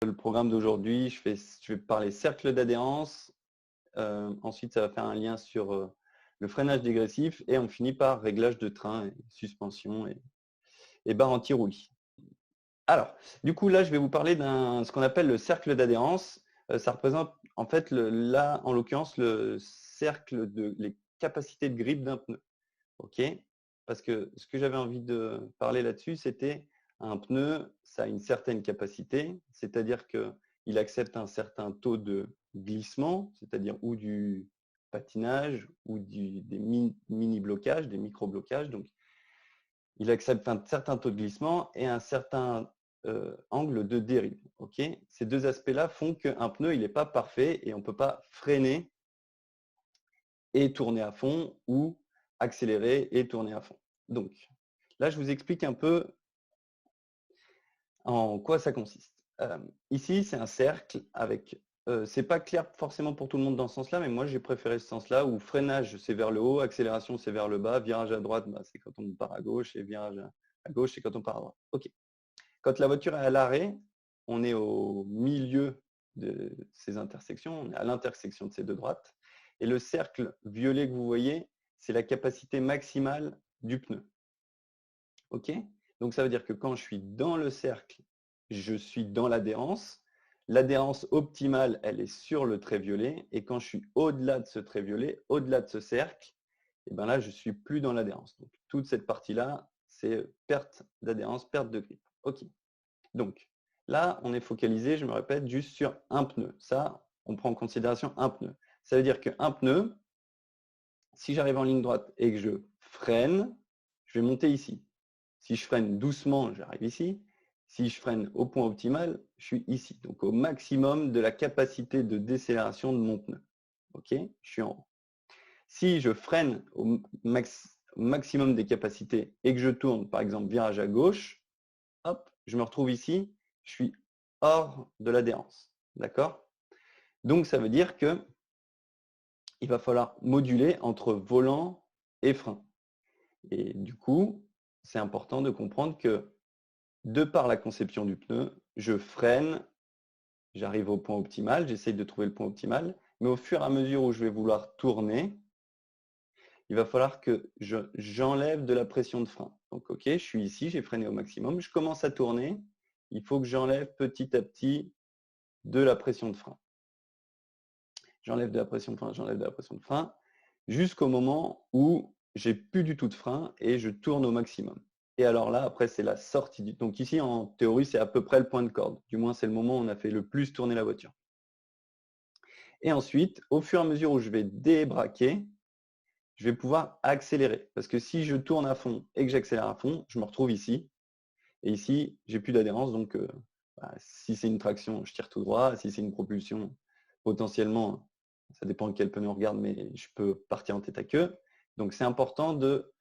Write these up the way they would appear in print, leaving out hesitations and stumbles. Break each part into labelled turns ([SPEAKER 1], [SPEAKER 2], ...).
[SPEAKER 1] Le programme d'aujourd'hui, je vais parler cercle d'adhérence. Ensuite, ça va faire un lien sur le freinage dégressif et on finit par réglage de train, et suspension et barre anti-roulis. Alors, du coup, là, je vais vous parler d'un ce qu'on appelle le cercle d'adhérence. Ça représente en fait, là, en l'occurrence, le cercle de les capacités de grippe d'un pneu. OK? Parce que ce que j'avais envie de parler là-dessus, c'était un pneu, ça a une certaine capacité, c'est-à-dire qu'il accepte un certain taux de glissement, c'est-à-dire ou du patinage ou des mini-blocages, des micro-blocages. Donc, il accepte un certain taux de glissement et un certain angle de dérive. OK? Ces deux aspects-là font qu'un pneu, il n'est pas parfait et on ne peut pas freiner et tourner à fond ou accélérer et tourner à fond. Donc, là, je vous explique un peu en quoi ça consiste. Ici, c'est un cercle avec, c'est pas clair forcément pour tout le monde dans ce sens-là, mais moi, j'ai préféré ce sens-là où freinage, c'est vers le haut, accélération, c'est vers le bas, virage à droite, bah, c'est quand on part à gauche et virage à gauche, c'est quand on part à droite. OK. Quand la voiture est à l'arrêt, on est au milieu de ces intersections, on est à l'intersection de ces deux droites. Et le cercle violet que vous voyez, c'est la capacité maximale du pneu. OK? Donc ça veut dire que quand je suis dans le cercle, je suis dans l'adhérence. L'adhérence optimale, elle est sur le trait violet. Et quand je suis au-delà de ce trait violet, au-delà de ce cercle, et ben là, je ne suis plus dans l'adhérence. Donc toute cette partie-là, c'est perte d'adhérence, perte de grippe. OK. Donc là, on est focalisé, je me répète, juste sur un pneu. Ça, on prend en considération un pneu. Ça veut dire qu'un pneu, si j'arrive en ligne droite et que je freine, je vais monter ici. Si je freine doucement, j'arrive ici. Si je freine au point optimal, je suis ici. Donc au maximum de la capacité de décélération de mon pneu. OK? Je suis en haut. Si je freine au maximum des capacités et que je tourne, par exemple, virage à gauche, hop, je me retrouve ici, je suis hors de l'adhérence. D'accord? Donc ça veut dire que il va falloir moduler entre volant et frein. Et du coup, c'est important de comprendre que de par la conception du pneu, je freine, j'arrive au point optimal, j'essaye de trouver le point optimal, mais au fur et à mesure où je vais vouloir tourner, il va falloir que j'enlève de la pression de frein. Donc, OK, je suis ici, j'ai freiné au maximum, je commence à tourner, il faut que j'enlève petit à petit de la pression de frein. J'enlève de la pression de frein, j'enlève de la pression de frein, jusqu'au moment où j'ai plus du tout de frein et je tourne au maximum. Et alors là, après, c'est la sortie du. Donc ici, en théorie, c'est à peu près le point de corde. Du moins, c'est le moment où on a fait le plus tourner la voiture. Et ensuite, au fur et à mesure où je vais débraquer, je vais pouvoir accélérer. Parce que si je tourne à fond et que j'accélère à fond, je me retrouve ici. Et ici, j'ai plus d'adhérence. Donc, si c'est une traction, je tire tout droit. Si c'est une propulsion, potentiellement, ça dépend de quel pneu on regarde, mais je peux partir en tête à queue. Donc, c'est important de,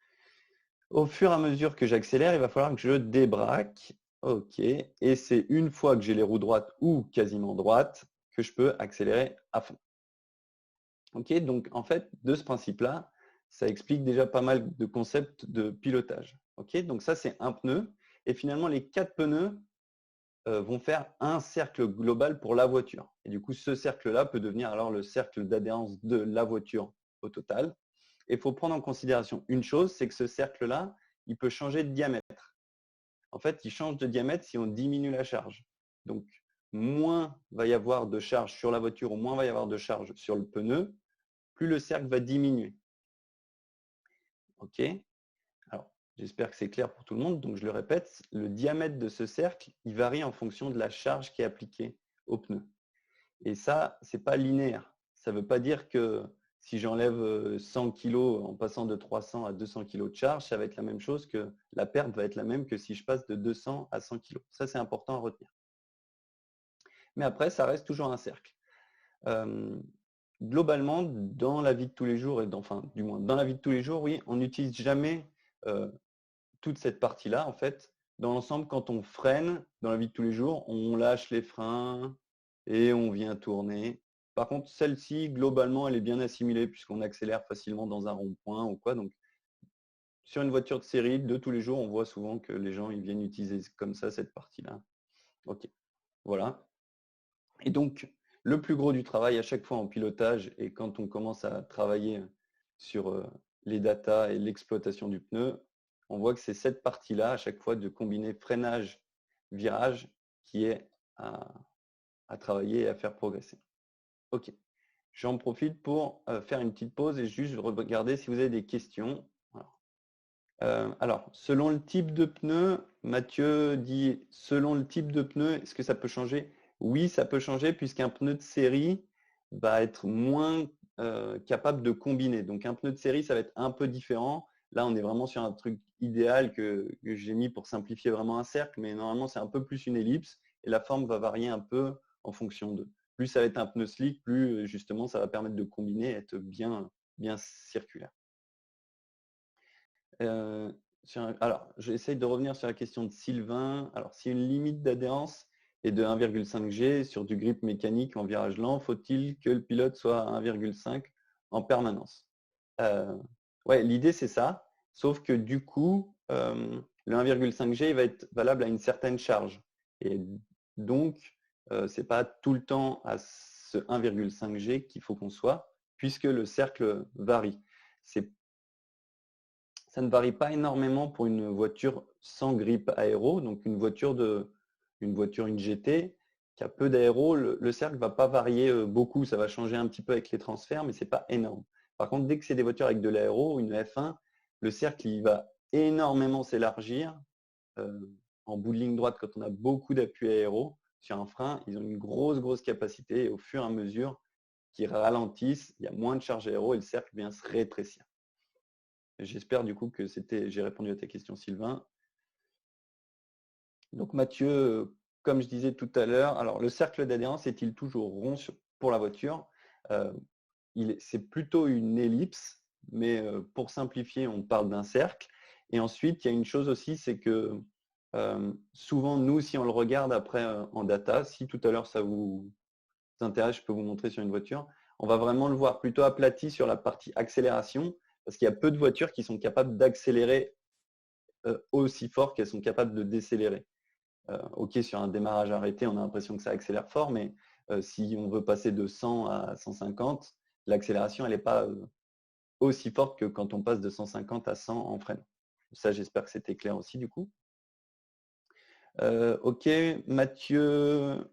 [SPEAKER 1] au fur et à mesure que j'accélère, il va falloir que je débraque. OK. Et c'est une fois que j'ai les roues droites ou quasiment droites que je peux accélérer à fond. OK. Donc, en fait, de ce principe-là, ça explique déjà pas mal de concepts de pilotage. OK. Donc, ça, c'est un pneu. Et finalement, les 4 pneus vont faire un cercle global pour la voiture. Et du coup, ce cercle-là peut devenir alors le cercle d'adhérence de la voiture au total. Et il faut prendre en considération une chose, c'est que ce cercle-là, il peut changer de diamètre. En fait, il change de diamètre si on diminue la charge. Donc, moins va y avoir de charge sur la voiture ou moins va y avoir de charge sur le pneu, plus le cercle va diminuer. OK? Alors, j'espère que c'est clair pour tout le monde. Donc, je le répète, le diamètre de ce cercle, il varie en fonction de la charge qui est appliquée au pneu. Et ça, ce n'est pas linéaire. Ça ne veut pas dire que si j'enlève 100 kg en passant de 300 à 200 kg de charge, ça va être la même chose que la perte va être la même que si je passe de 200 à 100 kg. Ça, c'est important à retenir. Mais après, ça reste toujours un cercle. Globalement, dans la vie de tous les jours, enfin, du moins, dans la vie de tous les jours, oui, on n'utilise jamais toute cette partie-là, en fait. Dans l'ensemble, quand on freine dans la vie de tous les jours, on lâche les freins et on vient tourner. Par contre, celle-ci, globalement, elle est bien assimilée puisqu'on accélère facilement dans un rond-point ou quoi. Donc, sur une voiture de série, de tous les jours, on voit souvent que les gens ils viennent utiliser comme ça cette partie-là. OK. Voilà. Et donc, le plus gros du travail à chaque fois en pilotage et quand on commence à travailler sur les datas et l'exploitation du pneu, on voit que c'est cette partie-là à chaque fois de combiner freinage, virage qui est à travailler et à faire progresser. Ok, j'en profite pour faire une petite pause et juste regarder si vous avez des questions. Alors, selon le type de pneu, Mathieu dit, selon le type de pneu, est-ce que ça peut changer? Oui, ça peut changer puisqu'un pneu de série va être moins capable de combiner. Donc, un pneu de série, ça va être un peu différent. Là, on est vraiment sur un truc idéal que j'ai mis pour simplifier vraiment un cercle, mais normalement, c'est un peu plus une ellipse et la forme va varier un peu en fonction de. Plus ça va être un pneu slick, plus justement, ça va permettre de combiner et être bien, bien circulaire. Alors, j'essaye de revenir sur la question de Sylvain. Alors, si une limite d'adhérence est de 1,5 G sur du grip mécanique en virage lent, faut-il que le pilote soit à 1,5 en permanence? Ouais, l'idée c'est ça, sauf que du coup, le 1,5 G il va être valable à une certaine charge. Et donc, ce n'est pas tout le temps à ce 1,5 G qu'il faut qu'on soit, puisque le cercle varie. Ça ne varie pas énormément pour une voiture sans grippe aéro, donc une voiture, une GT qui a peu d'aéro, le cercle ne va pas varier beaucoup, ça va changer un petit peu avec les transferts, mais ce n'est pas énorme. Par contre, dès que c'est des voitures avec de l'aéro, une F1, le cercle il va énormément s'élargir en bout de ligne droite quand on a beaucoup d'appui aéro. Sur un frein, ils ont une grosse capacité et au fur et à mesure qu'ils ralentissent, il y a moins de charge aéro et le cercle vient se rétrécir. J'espère du coup que j'ai répondu à ta question, Sylvain. Donc Mathieu, comme je disais tout à l'heure, alors le cercle d'adhérence est-il toujours rond pour la voiture? C'est plutôt une ellipse, mais pour simplifier, on parle d'un cercle. Et ensuite, il y a une chose aussi, c'est que souvent, nous, si on le regarde après en data, si tout à l'heure ça vous intéresse, je peux vous montrer sur une voiture, on va vraiment le voir plutôt aplati sur la partie accélération, parce qu'il y a peu de voitures qui sont capables d'accélérer aussi fort qu'elles sont capables de décélérer. Ok, sur un démarrage arrêté, on a l'impression que ça accélère fort, mais si on veut passer de 100 à 150, l'accélération, elle n'est pas aussi forte que quand on passe de 150 à 100 en freinant. Ça, j'espère que c'était clair aussi, du coup. Ok, Mathieu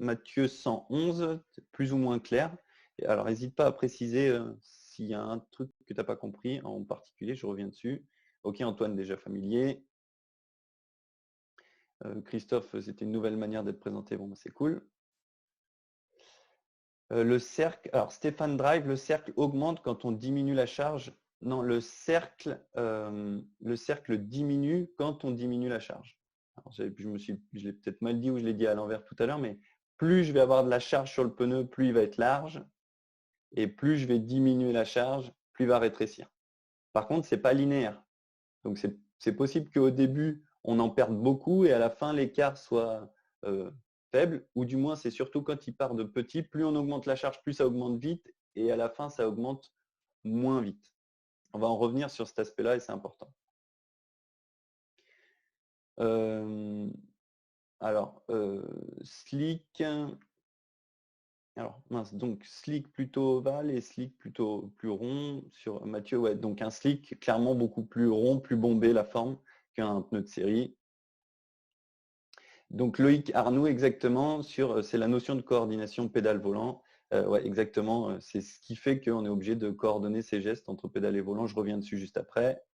[SPEAKER 1] 111, plus ou moins clair. Alors, n'hésite pas à préciser s'il y a un truc que tu n'as pas compris en particulier, je reviens dessus. Ok, Antoine, déjà familier. Christophe, c'était une nouvelle manière d'être présenté, bon, c'est cool. Le cercle, alors Stéphane Drive, le cercle augmente quand on diminue la charge. Non, le cercle diminue quand on diminue la charge. Alors, je l'ai peut-être mal dit ou je l'ai dit à l'envers tout à l'heure, mais plus je vais avoir de la charge sur le pneu, plus il va être large, et plus je vais diminuer la charge, plus il va rétrécir. Par contre, ce n'est pas linéaire. Donc c'est possible qu'au début, on en perde beaucoup et à la fin, l'écart soit faible, ou du moins c'est surtout quand il part de petit, plus on augmente la charge, plus ça augmente vite, et à la fin, ça augmente moins vite. On va en revenir sur cet aspect-là et c'est important. Alors, slick. Alors, mince, donc slick plutôt ovale et slick plutôt plus rond sur Mathieu. Ouais, donc un slick clairement beaucoup plus rond, plus bombé la forme qu'un pneu de série. Donc Loïc Arnoux, exactement, c'est la notion de coordination pédale-volant. Ouais, exactement, c'est ce qui fait qu'on est obligé de coordonner ses gestes entre pédale et volant. Je reviens dessus juste après.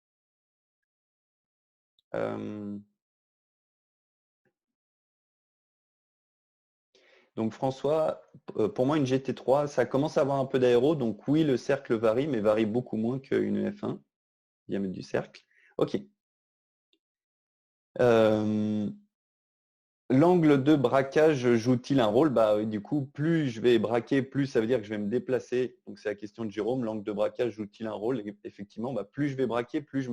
[SPEAKER 1] Donc François, pour moi, une GT3, ça commence à avoir un peu d'aéro. Donc oui, le cercle varie, mais varie beaucoup moins qu'une F1, diamètre du cercle. OK. L'angle de braquage joue-t-il un rôle? Bah, du coup, plus je vais braquer, plus ça veut dire que je vais me déplacer. Donc, c'est la question de Jérôme. L'angle de braquage joue-t-il un rôle? Et effectivement, bah, plus je vais braquer, plus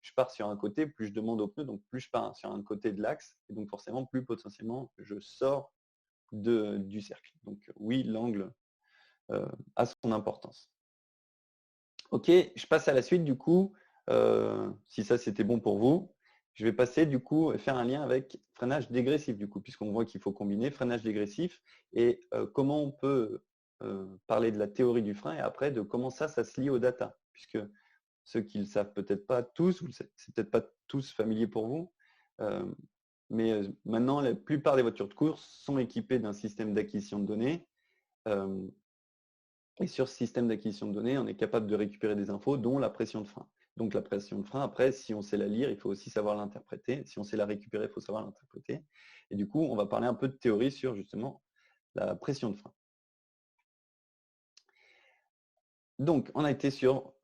[SPEAKER 1] je pars sur un côté, plus je demande au pneu, donc plus je pars sur un côté de l'axe. Et donc, forcément, plus potentiellement, je sors du cercle. Donc, oui, l'angle a son importance. OK, je passe à la suite, du coup, si ça, c'était bon pour vous. je vais passer du coup faire un lien avec freinage dégressif du coup, puisqu'on voit qu'il faut combiner freinage dégressif et comment on peut parler de la théorie du frein et après de comment ça se lie aux data, puisque ceux qui ne le savent peut-être pas tous, ou c'est peut-être pas tous familier pour vous, mais maintenant la plupart des voitures de course sont équipées d'un système d'acquisition de données. Et sur ce système d'acquisition de données, on est capable de récupérer des infos, dont la pression de frein. Donc la pression de frein, après, si on sait la lire, il faut aussi savoir l'interpréter. Si on sait la récupérer, il faut savoir l'interpréter. Et du coup, on va parler un peu de théorie sur justement la pression de frein. Donc, on a été sur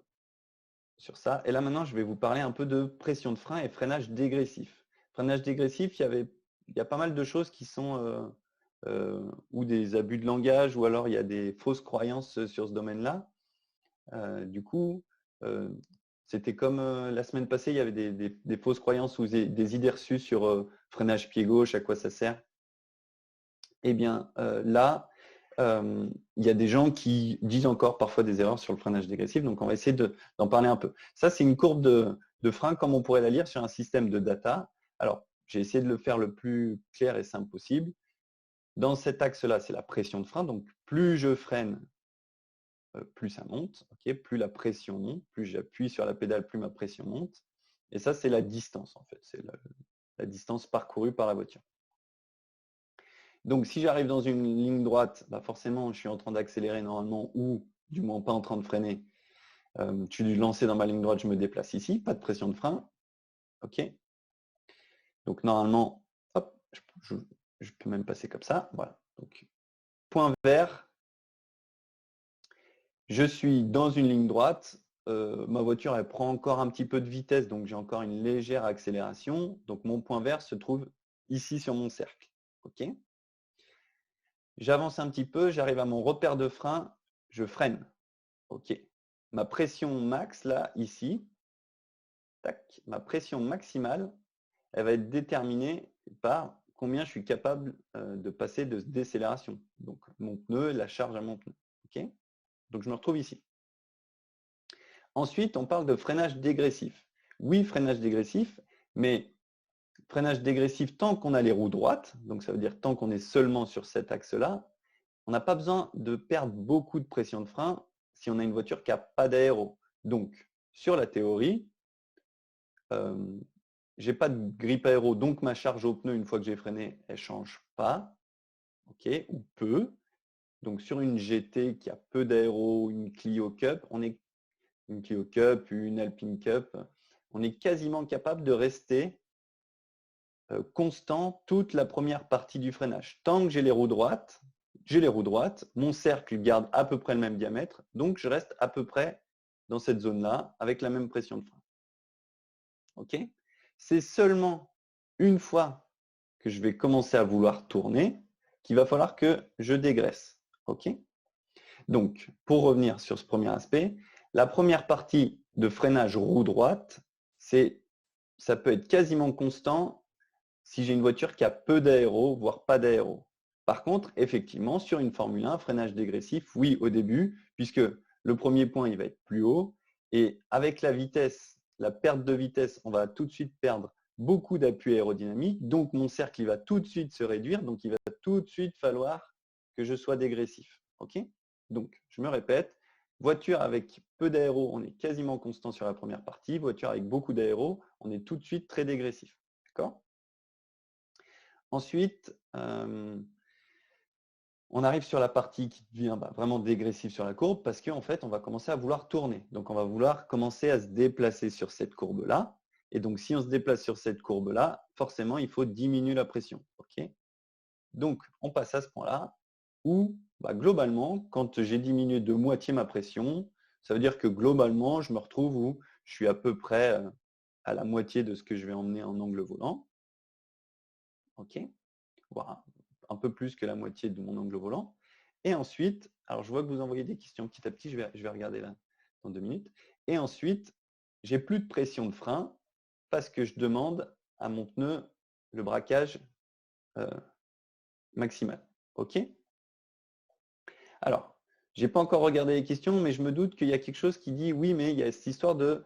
[SPEAKER 1] ça. Et là, maintenant, je vais vous parler un peu de pression de frein et freinage dégressif. Freinage dégressif, il y a pas mal de choses qui sont ou des abus de langage, ou alors il y a des fausses croyances sur ce domaine-là. Du coup, c'était comme la semaine passée, il y avait des fausses croyances ou des idées reçues sur freinage pied gauche, à quoi ça sert. Eh bien, là, il y a des gens qui disent encore parfois des erreurs sur le freinage dégressif, donc on va essayer d'en parler un peu. Ça, c'est une courbe de frein comme on pourrait la lire sur un système de data. Alors, j'ai essayé de le faire le plus clair et simple possible. Dans cet axe-là, c'est la pression de frein. Donc, plus je freine, plus ça monte. Plus la pression monte. Plus j'appuie sur la pédale, plus ma pression monte. Et ça, c'est la distance, en fait. C'est la distance parcourue par la voiture. Donc, si j'arrive dans une ligne droite, bah forcément, je suis en train d'accélérer normalement ou du moins pas en train de freiner. Je suis lancé dans ma ligne droite, je me déplace ici. Pas de pression de frein. OK. Donc, normalement, hop, je peux même passer comme ça. Voilà. Donc, point vert. Je suis dans une ligne droite. Ma voiture, elle prend encore un petit peu de vitesse, donc j'ai encore une légère accélération. Donc, mon point vert se trouve ici sur mon cercle. OK. J'avance un petit peu, j'arrive à mon repère de frein, je freine. OK. Ma pression max, là, ici, tac, ma pression maximale, elle va être déterminée par combien je suis capable de passer de décélération. Donc, mon pneu, la charge à mon pneu. OK. Donc, je me retrouve ici. Ensuite, on parle de freinage dégressif. Oui, freinage dégressif, mais freinage dégressif tant qu'on a les roues droites, donc ça veut dire tant qu'on est seulement sur cet axe-là, on n'a pas besoin de perdre beaucoup de pression de frein si on a une voiture qui n'a pas d'aéro. Donc, sur la théorie, je n'ai pas de grippe aéro, donc ma charge au pneu, une fois que j'ai freiné, elle ne change pas, okay, ou peu. Donc, sur une GT qui a peu d'aéro, une Clio Cup, une Clio Cup, une Alpine Cup, on est quasiment capable de rester constant toute la première partie du freinage. Tant que j'ai les roues droites, mon cercle garde à peu près le même diamètre, donc je reste à peu près dans cette zone-là avec la même pression de frein. OK ? C'est seulement une fois que je vais commencer à vouloir tourner qu'il va falloir que je dégraisse. OK ? Donc, pour revenir sur ce premier aspect, la première partie de freinage roue droite, ça peut être quasiment constant si j'ai une voiture qui a peu d'aéro, voire pas d'aéro. Par contre, effectivement, sur une Formule 1, freinage dégressif, oui, au début, puisque le premier point, il va être plus haut. Et avec la vitesse, la perte de vitesse, on va tout de suite perdre beaucoup d'appui aérodynamique. Donc, mon cercle, il va tout de suite se réduire. Donc, il va tout de suite falloir que je sois dégressif. OK ? Donc, je me répète, voiture avec peu d'aéro, on est quasiment constant sur la première partie. Voiture avec beaucoup d'aéro, on est tout de suite très dégressif. D'accord ? Ensuite, on arrive sur la partie qui devient vraiment dégressive sur la courbe parce qu'en fait, on va commencer à vouloir tourner. Donc, on va vouloir commencer à se déplacer sur cette courbe-là. Et donc, si on se déplace sur cette courbe-là, forcément, il faut diminuer la pression. OK ? Donc, on passe à ce point-là où, globalement, quand j'ai diminué de moitié ma pression, ça veut dire que globalement, je me retrouve où je suis à peu près à la moitié de ce que je vais emmener en angle volant. OK ? Voilà, un peu plus que la moitié de mon angle volant. Et ensuite, alors je vois que vous envoyez des questions petit à petit, je vais regarder là dans 2 minutes. Et ensuite, j'ai plus de pression de frein parce que je demande à mon pneu le braquage maximal. OK ? Alors, je n'ai pas encore regardé les questions, mais je me doute qu'il y a quelque chose qui dit oui, mais il y a cette histoire de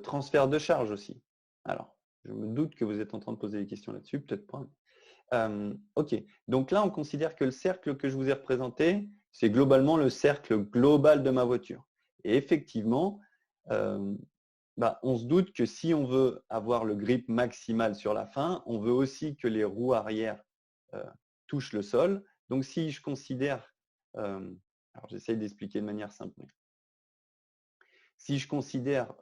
[SPEAKER 1] transfert de charge aussi. Alors, Je me doute que vous êtes en train de poser des questions là-dessus, peut-être pas. OK. Donc là, on considère que le cercle que je vous ai représenté, c'est globalement le cercle global de ma voiture. Et effectivement, on se doute que si on veut avoir le grip maximal sur la fin, on veut aussi que les roues arrière touchent le sol. Donc si je considère, alors j'essaye d'expliquer de manière simple, si je considère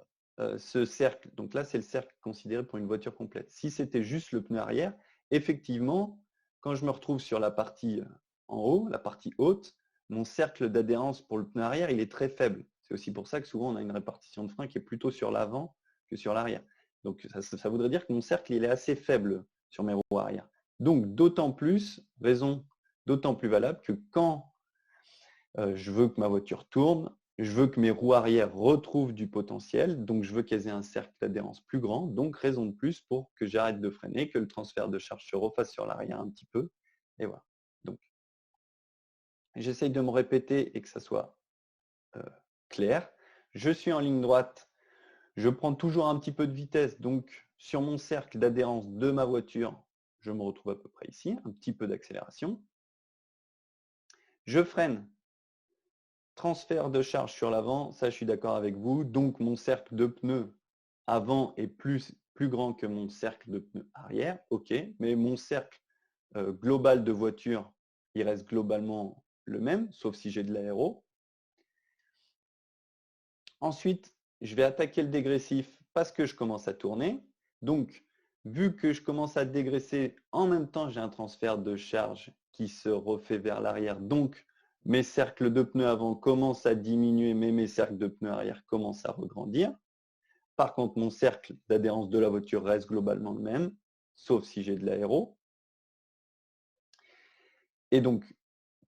[SPEAKER 1] ce cercle, donc là c'est le cercle considéré pour une voiture complète. Si c'était juste le pneu arrière, effectivement, quand je me retrouve sur la partie en haut, la partie haute, mon cercle d'adhérence pour le pneu arrière, il est très faible. C'est aussi pour ça que souvent on a une répartition de frein qui est plutôt sur l'avant que sur l'arrière. Donc ça voudrait dire que mon cercle il est assez faible sur mes roues arrière. Donc d'autant plus, raison d'autant plus valable que quand je veux que ma voiture tourne, je veux que mes roues arrière retrouvent du potentiel, donc je veux qu'elles aient un cercle d'adhérence plus grand, donc raison de plus pour que j'arrête de freiner, que le transfert de charge se refasse sur l'arrière un petit peu, et voilà. Donc, j'essaye de me répéter et que ça soit clair. Je suis en ligne droite, je prends toujours un petit peu de vitesse, donc sur mon cercle d'adhérence de ma voiture, je me retrouve à peu près ici, un petit peu d'accélération. Je freine. Transfert de charge sur l'avant, ça je suis d'accord avec vous. Donc mon cercle de pneus avant est plus grand que mon cercle de pneus arrière. OK, mais mon cercle global de voiture, il reste globalement le même, sauf si j'ai de l'aéro. Ensuite, je vais attaquer le dégressif parce que je commence à tourner. Donc, vu que je commence à dégraisser, en même temps, j'ai un transfert de charge qui se refait vers l'arrière. Donc, mes cercles de pneus avant commencent à diminuer, mais mes cercles de pneus arrière commencent à regrandir. Par contre, mon cercle d'adhérence de la voiture reste globalement le même, sauf si j'ai de l'aéro. Et donc,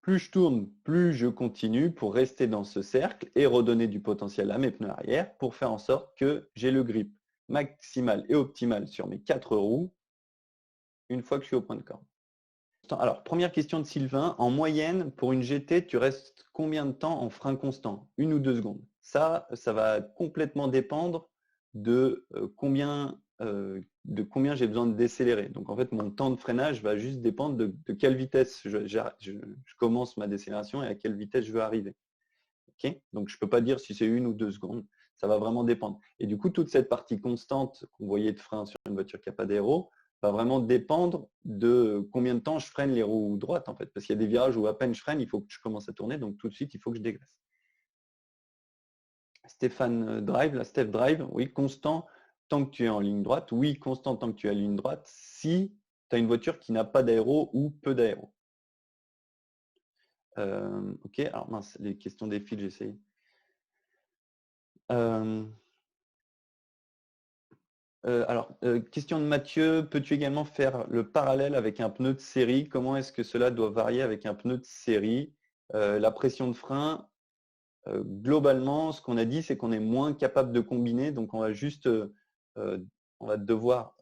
[SPEAKER 1] plus je tourne, plus je continue pour rester dans ce cercle et redonner du potentiel à mes pneus arrière pour faire en sorte que j'ai le grip maximal et optimal sur mes 4 roues une fois que je suis au point de corde. Alors, première question de Sylvain. En moyenne, pour une GT, tu restes combien de temps en frein constant? 1 ou 2 secondes. Ça va complètement dépendre de combien j'ai besoin de décélérer. Donc, en fait, mon temps de freinage va juste dépendre de quelle vitesse je commence ma décélération et à quelle vitesse je veux arriver. Okay, donc, je ne peux pas dire si c'est 1 ou 2 secondes. Ça va vraiment dépendre. Et du coup, toute cette partie constante qu'on voyait de frein sur une voiture qui n'a pas d'aéro, va vraiment dépendre de combien de temps je freine les roues droites, en fait. Parce qu'il y a des virages où à peine je freine, il faut que je commence à tourner, donc tout de suite, il faut que je dégraisse. Stéphane Drive, la Steph Drive, oui, constant tant que tu es en ligne droite. Oui, constant tant que tu es en ligne droite, si tu as une voiture qui n'a pas d'aéro ou peu d'aéro. Ok, alors mince, les questions des fils, j'essaye. Question de Mathieu, peux-tu également faire le parallèle avec un pneu de série? Comment est-ce que cela doit varier avec un pneu de série? La pression de frein, globalement, ce qu'on a dit, c'est qu'on est moins capable de combiner, donc on va juste, on va devoir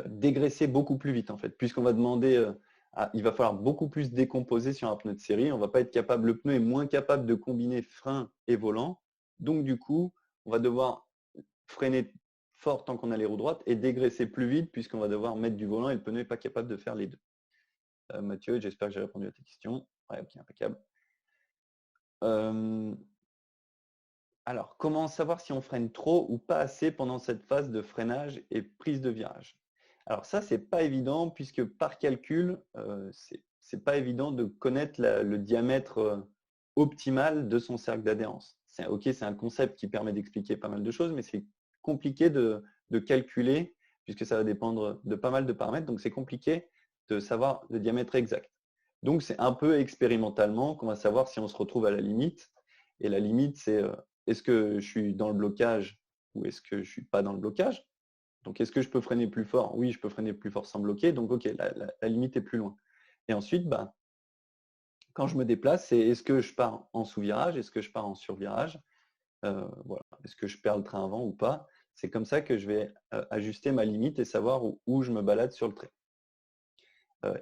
[SPEAKER 1] dégraisser beaucoup plus vite en fait, puisqu'on va demander, il va falloir beaucoup plus décomposer sur un pneu de série. On va pas être capable, le pneu est moins capable de combiner frein et volant, donc du coup, on va devoir freiner fort tant qu'on a les roues droites et dégraisser plus vite puisqu'on va devoir mettre du volant et le pneu n'est pas capable de faire les deux. Mathieu, j'espère que j'ai répondu à tes questions. Ouais, ok, impeccable. Alors, comment savoir si on freine trop ou pas assez pendant cette phase de freinage et prise de virage? Alors ça, c'est pas évident puisque par calcul, c'est pas évident de connaître le diamètre optimal de son cercle d'adhérence. Ok, c'est un concept qui permet d'expliquer pas mal de choses, mais c'est compliqué de calculer puisque ça va dépendre de pas mal de paramètres. Donc c'est compliqué de savoir le diamètre exact. Donc c'est un peu expérimentalement qu'on va savoir si on se retrouve à la limite. Et la limite, c'est est-ce que je suis dans le blocage ou est-ce que je ne suis pas dans le blocage? Donc, est-ce que je peux freiner plus fort? Oui, je peux freiner plus fort sans bloquer. Donc, OK, la limite est plus loin. Et ensuite, quand je me déplace, c'est est-ce que je pars en sous-virage? Est-ce que je pars en sur-virage? Voilà. Est-ce que je perds le train avant ou pas? C'est comme ça que je vais ajuster ma limite et savoir où je me balade sur le trait.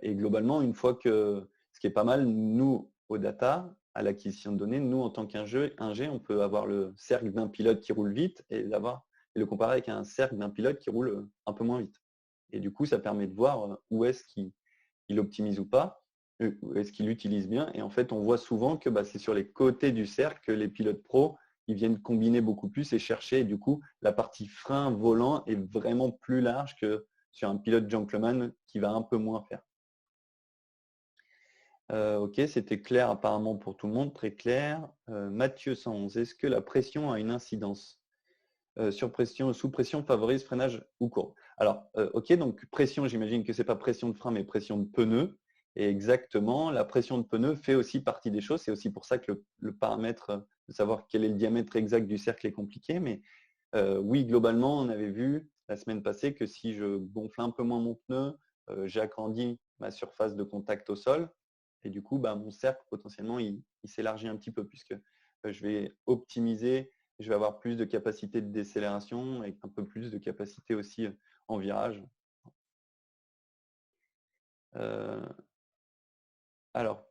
[SPEAKER 1] Et globalement, une fois que, ce qui est pas mal, nous, au data, à l'acquisition de données, nous, en tant qu'ingé, on peut avoir le cercle d'un pilote qui roule vite et l'avoir et le comparer avec un cercle d'un pilote qui roule un peu moins vite. Et du coup, ça permet de voir où est-ce qu'il optimise ou pas, où est-ce qu'il utilise bien. Et en fait, on voit souvent que c'est sur les côtés du cercle que les pilotes pros, ils viennent combiner beaucoup plus et chercher. Et du coup, la partie frein volant est vraiment plus large que sur un pilote gentleman qui va un peu moins faire. Ok, c'était clair apparemment pour tout le monde, très clair. Mathieu 111, est-ce que la pression a une incidence sur pression ou sous pression favorise freinage ou courbe? Alors, ok, donc pression, j'imagine que ce n'est pas pression de frein, mais pression de pneu. Et exactement, la pression de pneu fait aussi partie des choses. C'est aussi pour ça que le paramètre de savoir quel est le diamètre exact du cercle est compliqué. Mais oui, globalement, on avait vu la semaine passée que si je gonfle un peu moins mon pneu, j'agrandis ma surface de contact au sol. Et du coup, mon cercle, potentiellement, il s'élargit un petit peu puisque je vais optimiser, je vais avoir plus de capacité de décélération et un peu plus de capacité aussi en virage. Alors,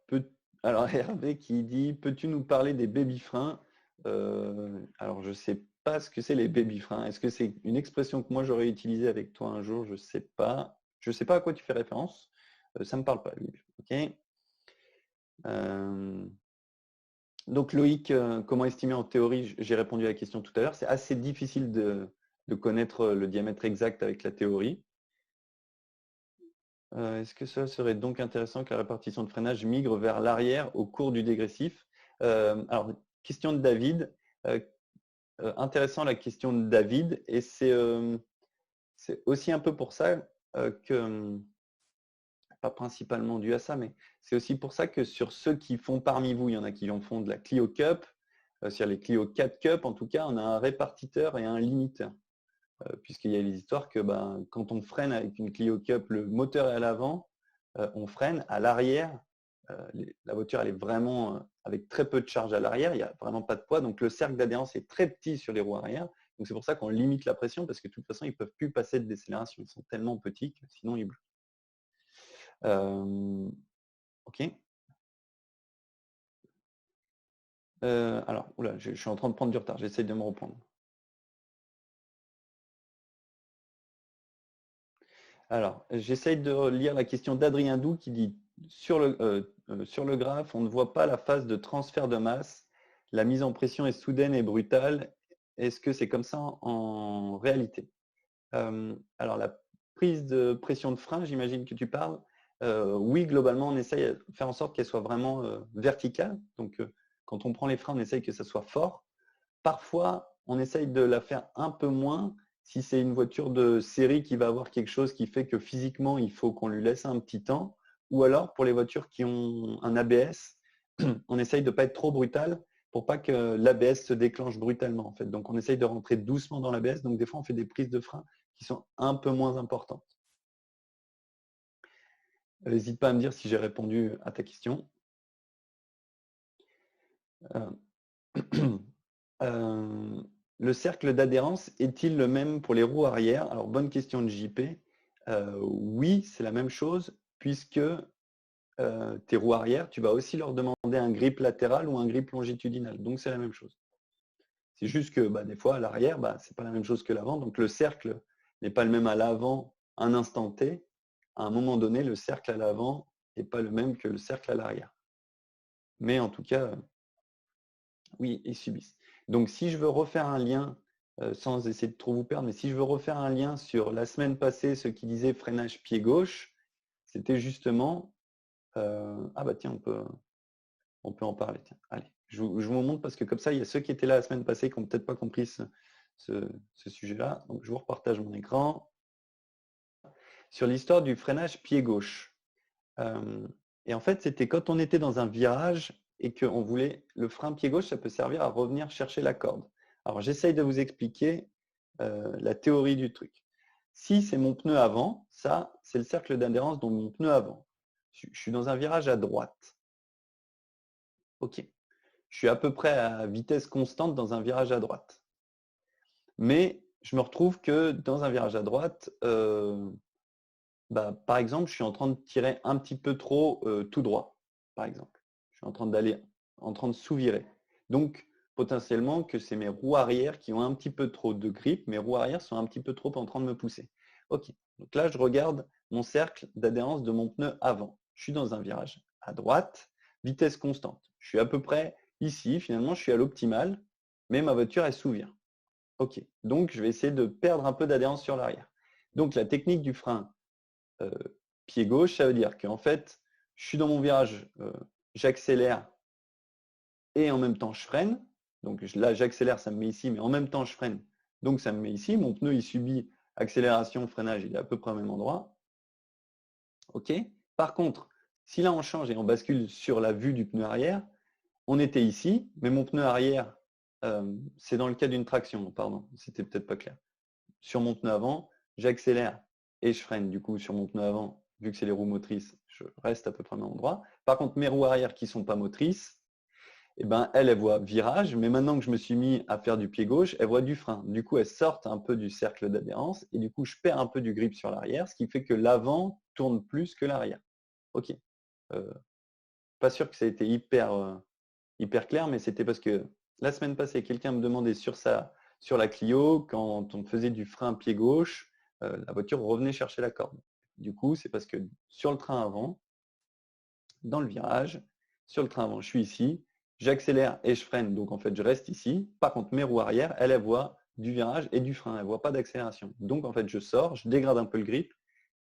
[SPEAKER 1] Hervé qui dit, peux-tu nous parler des baby-freins? Alors, je ne sais pas ce que c'est les baby-freins. Est-ce que c'est une expression que moi j'aurais utilisée avec toi un jour? Je ne sais pas. Je ne sais pas à quoi tu fais référence. Ça ne me parle pas, lui. Ok. Donc Loïc, comment estimer en théorie? J'ai répondu à la question tout à l'heure. C'est assez difficile de connaître le diamètre exact avec la théorie. Est-ce que ça serait donc intéressant que la répartition de freinage migre vers l'arrière au cours du dégressif? Alors, question de David. Intéressant la question de David. Et c'est aussi un peu pour ça que, pas principalement dû à ça, mais c'est aussi pour ça que sur ceux qui font parmi vous, il y en a qui en font de la Clio Cup, sur les Clio 4 Cup, en tout cas, on a un répartiteur et un limiteur. Puisqu'il y a les histoires que quand on freine avec une Clio Cup, le moteur est à l'avant, on freine à l'arrière. La voiture, elle est vraiment avec très peu de charge à l'arrière, il n'y a vraiment pas de poids, donc le cercle d'adhérence est très petit sur les roues arrière. Donc c'est pour ça qu'on limite la pression, parce que de toute façon, ils ne peuvent plus passer de décélération. Ils sont tellement petits que sinon ils bloquent. Ok. Alors, oula, je suis en train de prendre du retard, j'essaie de me reprendre. Alors, j'essaye de lire la question d'Adrien Doux qui dit sur le graphe, on ne voit pas la phase de transfert de masse. La mise en pression est soudaine et brutale. Est-ce que c'est comme ça en réalité? Alors, la prise de pression de frein, j'imagine que tu parles. Oui, globalement, on essaye de faire en sorte qu'elle soit vraiment verticale. Donc, quand on prend les freins, on essaye que ça soit fort. Parfois, on essaye de la faire un peu moins si c'est une voiture de série qui va avoir quelque chose qui fait que physiquement, il faut qu'on lui laisse un petit temps. Ou alors, pour les voitures qui ont un ABS, on essaye de ne pas être trop brutal pour pas que l'ABS se déclenche brutalement. En fait. Donc, on essaye de rentrer doucement dans l'ABS. Donc, des fois, on fait des prises de frein qui sont un peu moins importantes. N'hésite pas à me dire si j'ai répondu à ta question. Le cercle d'adhérence est-il le même pour les roues arrière? Alors, bonne question de JP. Oui, c'est la même chose, puisque tes roues arrière, tu vas aussi leur demander un grip latéral ou un grip longitudinal. Donc, c'est la même chose. C'est juste que des fois, à l'arrière, ce n'est pas la même chose que l'avant. Donc, le cercle n'est pas le même à l'avant un instant T. À un moment donné, le cercle à l'avant n'est pas le même que le cercle à l'arrière. Mais en tout cas, oui, ils subissent. Donc, si je veux refaire un lien, sans essayer de trop vous perdre, mais si je veux refaire un lien sur la semaine passée, ce qui disait freinage pied gauche, c'était justement… tiens, on peut en parler. Tiens, allez, je vous montre parce que comme ça, il y a ceux qui étaient là la semaine passée qui n'ont peut-être pas compris ce sujet-là. Donc, je vous repartage mon écran. Sur l'histoire du freinage pied gauche. Et en fait, c'était quand on était dans un virage et qu'on voulait le frein pied gauche, ça peut servir à revenir chercher la corde. Alors, j'essaye de vous expliquer la théorie du truc. Si c'est mon pneu avant, ça, c'est le cercle d'adhérence dans mon pneu avant. Je suis dans un virage à droite. OK. Je suis à peu près à vitesse constante dans un virage à droite. Mais je me retrouve que dans un virage à droite, par exemple, je suis en train de tirer un petit peu trop tout droit, par exemple. Je suis en train de sous-virer. Donc, potentiellement que c'est mes roues arrière qui ont un petit peu trop de grippe. Mes roues arrière sont un petit peu trop en train de me pousser. OK. Donc là, je regarde mon cercle d'adhérence de mon pneu avant. Je suis dans un virage à droite, vitesse constante. Je suis à peu près ici. Finalement, je suis à l'optimal, mais ma voiture, elle s'ouvre. OK. Donc, je vais essayer de perdre un peu d'adhérence sur l'arrière. Donc, la technique du frein pied gauche, ça veut dire qu'en fait, je suis dans mon virage, j'accélère et en même temps, je freine. Donc là, j'accélère, ça me met ici, mais en même temps, je freine. Donc, ça me met ici. Mon pneu, il subit accélération, freinage, il est à peu près au même endroit. OK. Par contre, si là, on change et on bascule sur la vue du pneu arrière, on était ici, mais mon pneu arrière, c'est dans le cas d'une traction, pardon, c'était peut-être pas clair. Sur mon pneu avant, j'accélère et je freine. Du coup, sur mon pneu avant, vu que c'est les roues motrices, je reste à peu près au même endroit. Par contre, mes roues arrière qui ne sont pas motrices, eh ben, elles voient virage, mais maintenant que je me suis mis à faire du pied gauche, elles voient du frein. Du coup, elles sortent un peu du cercle d'adhérence et du coup, je perds un peu du grip sur l'arrière, ce qui fait que l'avant tourne plus que l'arrière. OK. Pas sûr que ça a été hyper clair, mais c'était parce que la semaine passée, quelqu'un me demandait sur la Clio, quand on faisait du frein pied gauche, la voiture revenait chercher la corde. Du coup, c'est parce que sur le train avant, dans le virage, sur le train avant, je suis ici, j'accélère et je freine, donc en fait, je reste ici. Par contre, mes roues arrière, elles voient du virage et du frein, elles ne voient pas d'accélération. Donc en fait, je sors, je dégrade un peu le grip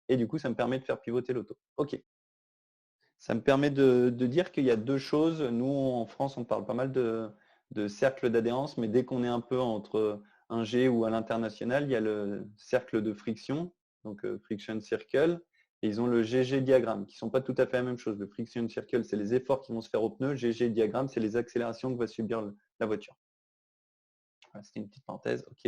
[SPEAKER 1] et du coup, ça me permet de faire pivoter l'auto. OK. Ça me permet de dire qu'il y a deux choses. Nous, en France, on parle pas mal de cercle d'adhérence, mais dès qu'on est un peu entre un G ou à l'international, il y a le cercle de friction, donc friction circle, et ils ont le GG diagramme, qui ne sont pas tout à fait la même chose. Le friction circle, c'est les efforts qui vont se faire au pneu. GG diagramme, c'est les accélérations que va subir la voiture. Voilà, c'était une petite parenthèse. OK.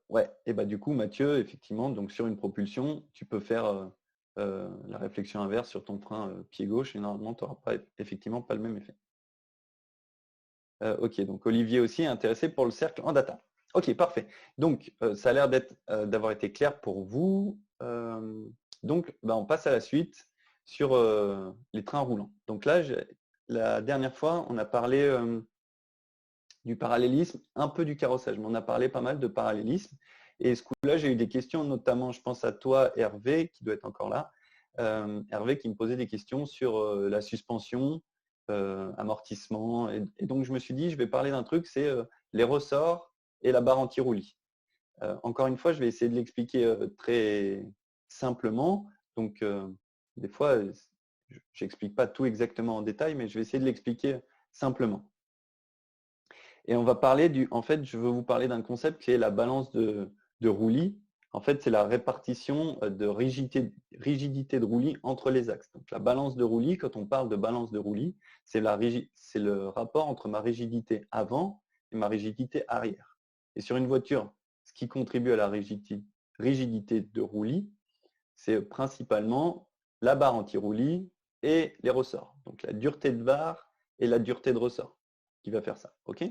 [SPEAKER 1] Ouais, et bah du coup, Mathieu, effectivement, donc sur une propulsion, tu peux faire la réflexion inverse sur ton frein pied gauche et normalement, tu n'auras effectivement pas le même effet. Ok, donc Olivier aussi est intéressé pour le cercle en data. Ok, parfait. Donc, ça a l'air d'avoir été clair pour vous. Donc, bah, on passe à la suite sur les trains roulants. Donc là, la dernière fois, on a parlé du parallélisme, un peu du carrossage, mais on a parlé pas mal de parallélisme. Et ce coup-là, j'ai eu des questions, notamment, je pense à toi, Hervé, qui doit être encore là. Hervé qui me posait des questions sur la suspension, amortissement. Et donc, je me suis dit, je vais parler d'un truc, c'est les ressorts et la barre anti-roulis. Encore une fois, je vais essayer de l'expliquer très simplement. Donc, des fois, je n'explique pas tout exactement en détail, mais je vais essayer de l'expliquer simplement. Et on va parler en fait, je veux vous parler d'un concept qui est la balance de roulis. En fait, c'est la répartition de rigidité de roulis entre les axes. Donc, la balance de roulis, quand on parle de balance de roulis, c'est le rapport entre ma rigidité avant et ma rigidité arrière. Et sur une voiture, ce qui contribue à la rigidité de roulis, c'est principalement la barre anti-roulis et les ressorts. Donc, la dureté de barre et la dureté de ressort qui va faire ça. OK ?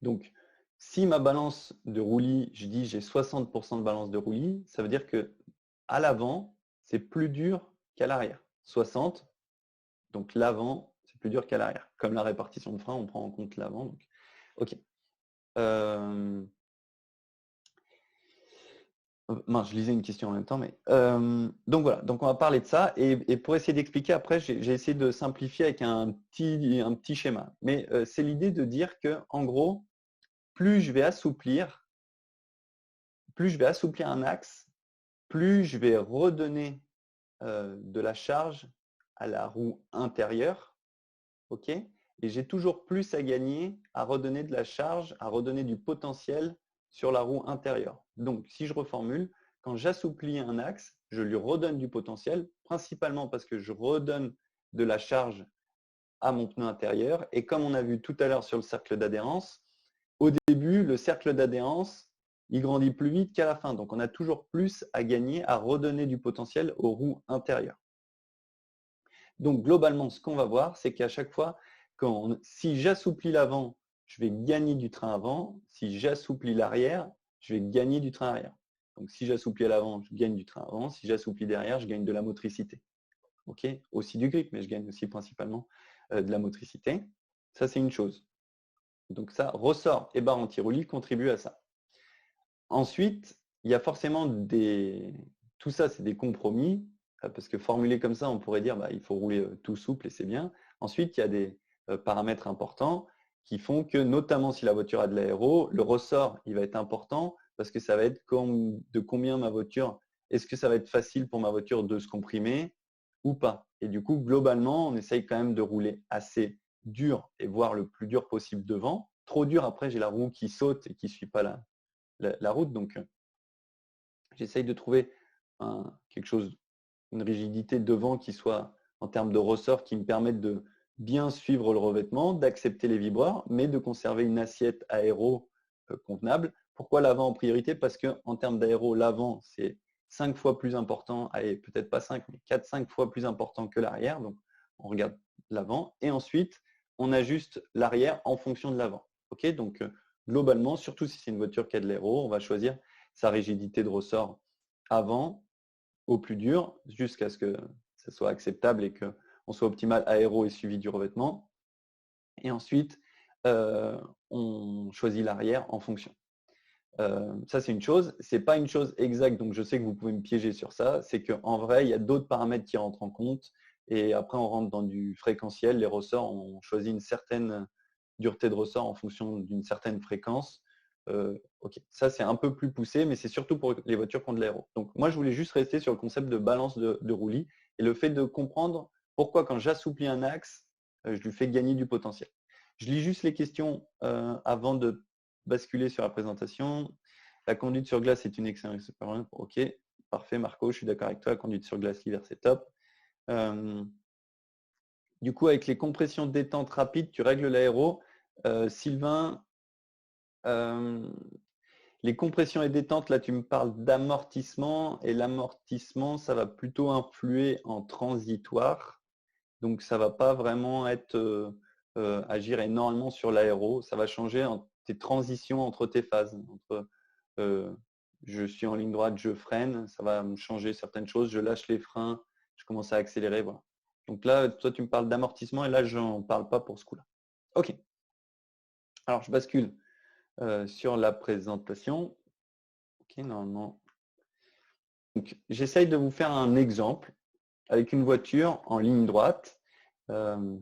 [SPEAKER 1] Donc, si ma balance de roulis, je dis j'ai 60% de balance de roulis, ça veut dire que à l'avant, c'est plus dur qu'à l'arrière. 60, donc l'avant, c'est plus dur qu'à l'arrière. Comme la répartition de frein, on prend en compte l'avant. Donc, OK. Mince, je lisais une question en même temps, mais donc voilà, donc on va parler de ça et pour essayer d'expliquer après, j'ai essayé de simplifier avec un petit schéma. Mais c'est l'idée de dire que en gros, plus je vais assouplir un axe, plus je vais redonner de la charge à la roue intérieure, ok. Et j'ai toujours plus à gagner à redonner de la charge, à redonner du potentiel sur la roue intérieure. Donc, si je reformule, quand j'assouplis un axe, je lui redonne du potentiel, principalement parce que je redonne de la charge à mon pneu intérieur. Et comme on a vu tout à l'heure sur le cercle d'adhérence, au début, le cercle d'adhérence, il grandit plus vite qu'à la fin. Donc, on a toujours plus à gagner à redonner du potentiel aux roues intérieures. Donc, globalement, ce qu'on va voir, c'est qu'à chaque fois, si j'assouplis l'avant, je vais gagner du train avant. Si j'assouplis l'arrière, je vais gagner du train arrière. Donc, si j'assouplis à l'avant, je gagne du train avant. Si j'assouplis derrière, je gagne de la motricité. ok, aussi du grip, mais je gagne aussi principalement de la motricité. Ça, c'est une chose. Donc ça, ressort et barre anti-roulis contribuent à ça. Ensuite, il y a forcément des... Tout ça, c'est des compromis, parce que formulé comme ça, on pourrait dire il faut rouler tout souple et c'est bien. Ensuite, il y a des paramètres importants qui font que, notamment si la voiture a de l'aéro, le ressort, il va être important parce que ça va être de combien ma voiture, est-ce que ça va être facile pour ma voiture de se comprimer ou pas. Et du coup, globalement, on essaye quand même de rouler assez dur et voire le plus dur possible devant. Trop dur, après, j'ai la roue qui saute et qui ne suit pas la route. Donc, j'essaye de trouver quelque chose, une rigidité devant qui soit en termes de ressort qui me permette de bien suivre le revêtement, d'accepter les vibreurs, mais de conserver une assiette aéro convenable. Pourquoi l'avant en priorité? Parce qu'en termes d'aéro, l'avant, c'est 5 fois plus important, allez, peut-être pas 5, mais 4-5 fois plus important que l'arrière. Donc, on regarde l'avant. Et ensuite, on ajuste l'arrière en fonction de l'avant. Ok, donc, globalement, surtout si c'est une voiture qui a de l'aéro, on va choisir sa rigidité de ressort avant au plus dur jusqu'à ce que ça soit acceptable et qu'on soit optimal aéro et suivi du revêtement. Et ensuite, on choisit l'arrière en fonction. Ça, c'est une chose. Ce n'est pas une chose exacte, donc je sais que vous pouvez me piéger sur ça. C'est qu'en vrai, il y a d'autres paramètres qui rentrent en compte. Et après, on rentre dans du fréquentiel. Les ressorts, on choisit une certaine dureté de ressort en fonction d'une certaine fréquence. Ok, ça c'est un peu plus poussé, mais c'est surtout pour les voitures qui ont de l'aéro. Donc moi, je voulais juste rester sur le concept de balance de roulis et le fait de comprendre pourquoi quand j'assouplis un axe, je lui fais gagner du potentiel. Je lis juste les questions avant de basculer sur la présentation. La conduite sur glace est une excellente expérience. Ok, parfait Marco, je suis d'accord avec toi. La conduite sur glace l'hiver, c'est top. Du coup, avec les compressions détente rapide, tu règles l'aéro. Sylvain, les compressions et détentes, là tu me parles d'amortissement et l'amortissement, ça va plutôt influer en transitoire. Donc ça ne va pas vraiment être agir énormément sur l'aéro. Ça va changer tes transitions entre tes phases. Entre je suis en ligne droite, je freine, ça va me changer certaines choses. Je lâche les freins, je commence à accélérer. Voilà. Donc là, toi tu me parles d'amortissement et là je n'en parle pas pour ce coup-là. Ok. Alors je bascule sur la présentation. Ok, normalement. Donc, j'essaye de vous faire un exemple avec une voiture en ligne droite.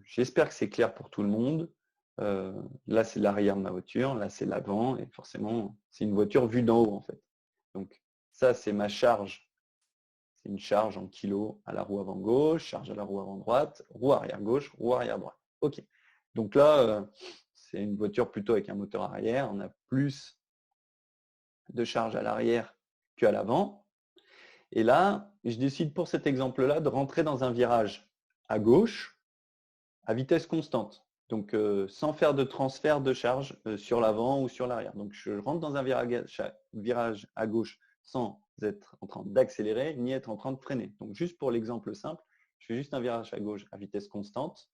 [SPEAKER 1] J'espère que c'est clair pour tout le monde. Là, c'est l'arrière de ma voiture. Là, c'est l'avant. Et forcément, c'est une voiture vue d'en haut, en fait. Donc, ça, c'est ma charge. C'est une charge en kilos à la roue avant gauche, charge à la roue avant droite, roue arrière gauche, roue arrière droite. OK. Donc là, c'est une voiture plutôt avec un moteur arrière. On a plus de charge à l'arrière qu'à l'avant. Et là, je décide pour cet exemple-là de rentrer dans un virage à gauche à vitesse constante. Donc, sans faire de transfert de charge sur l'avant ou sur l'arrière. Donc, je rentre dans un virage à gauche sans être en train d'accélérer ni être en train de freiner. Donc, juste pour l'exemple simple, je fais juste un virage à gauche à vitesse constante.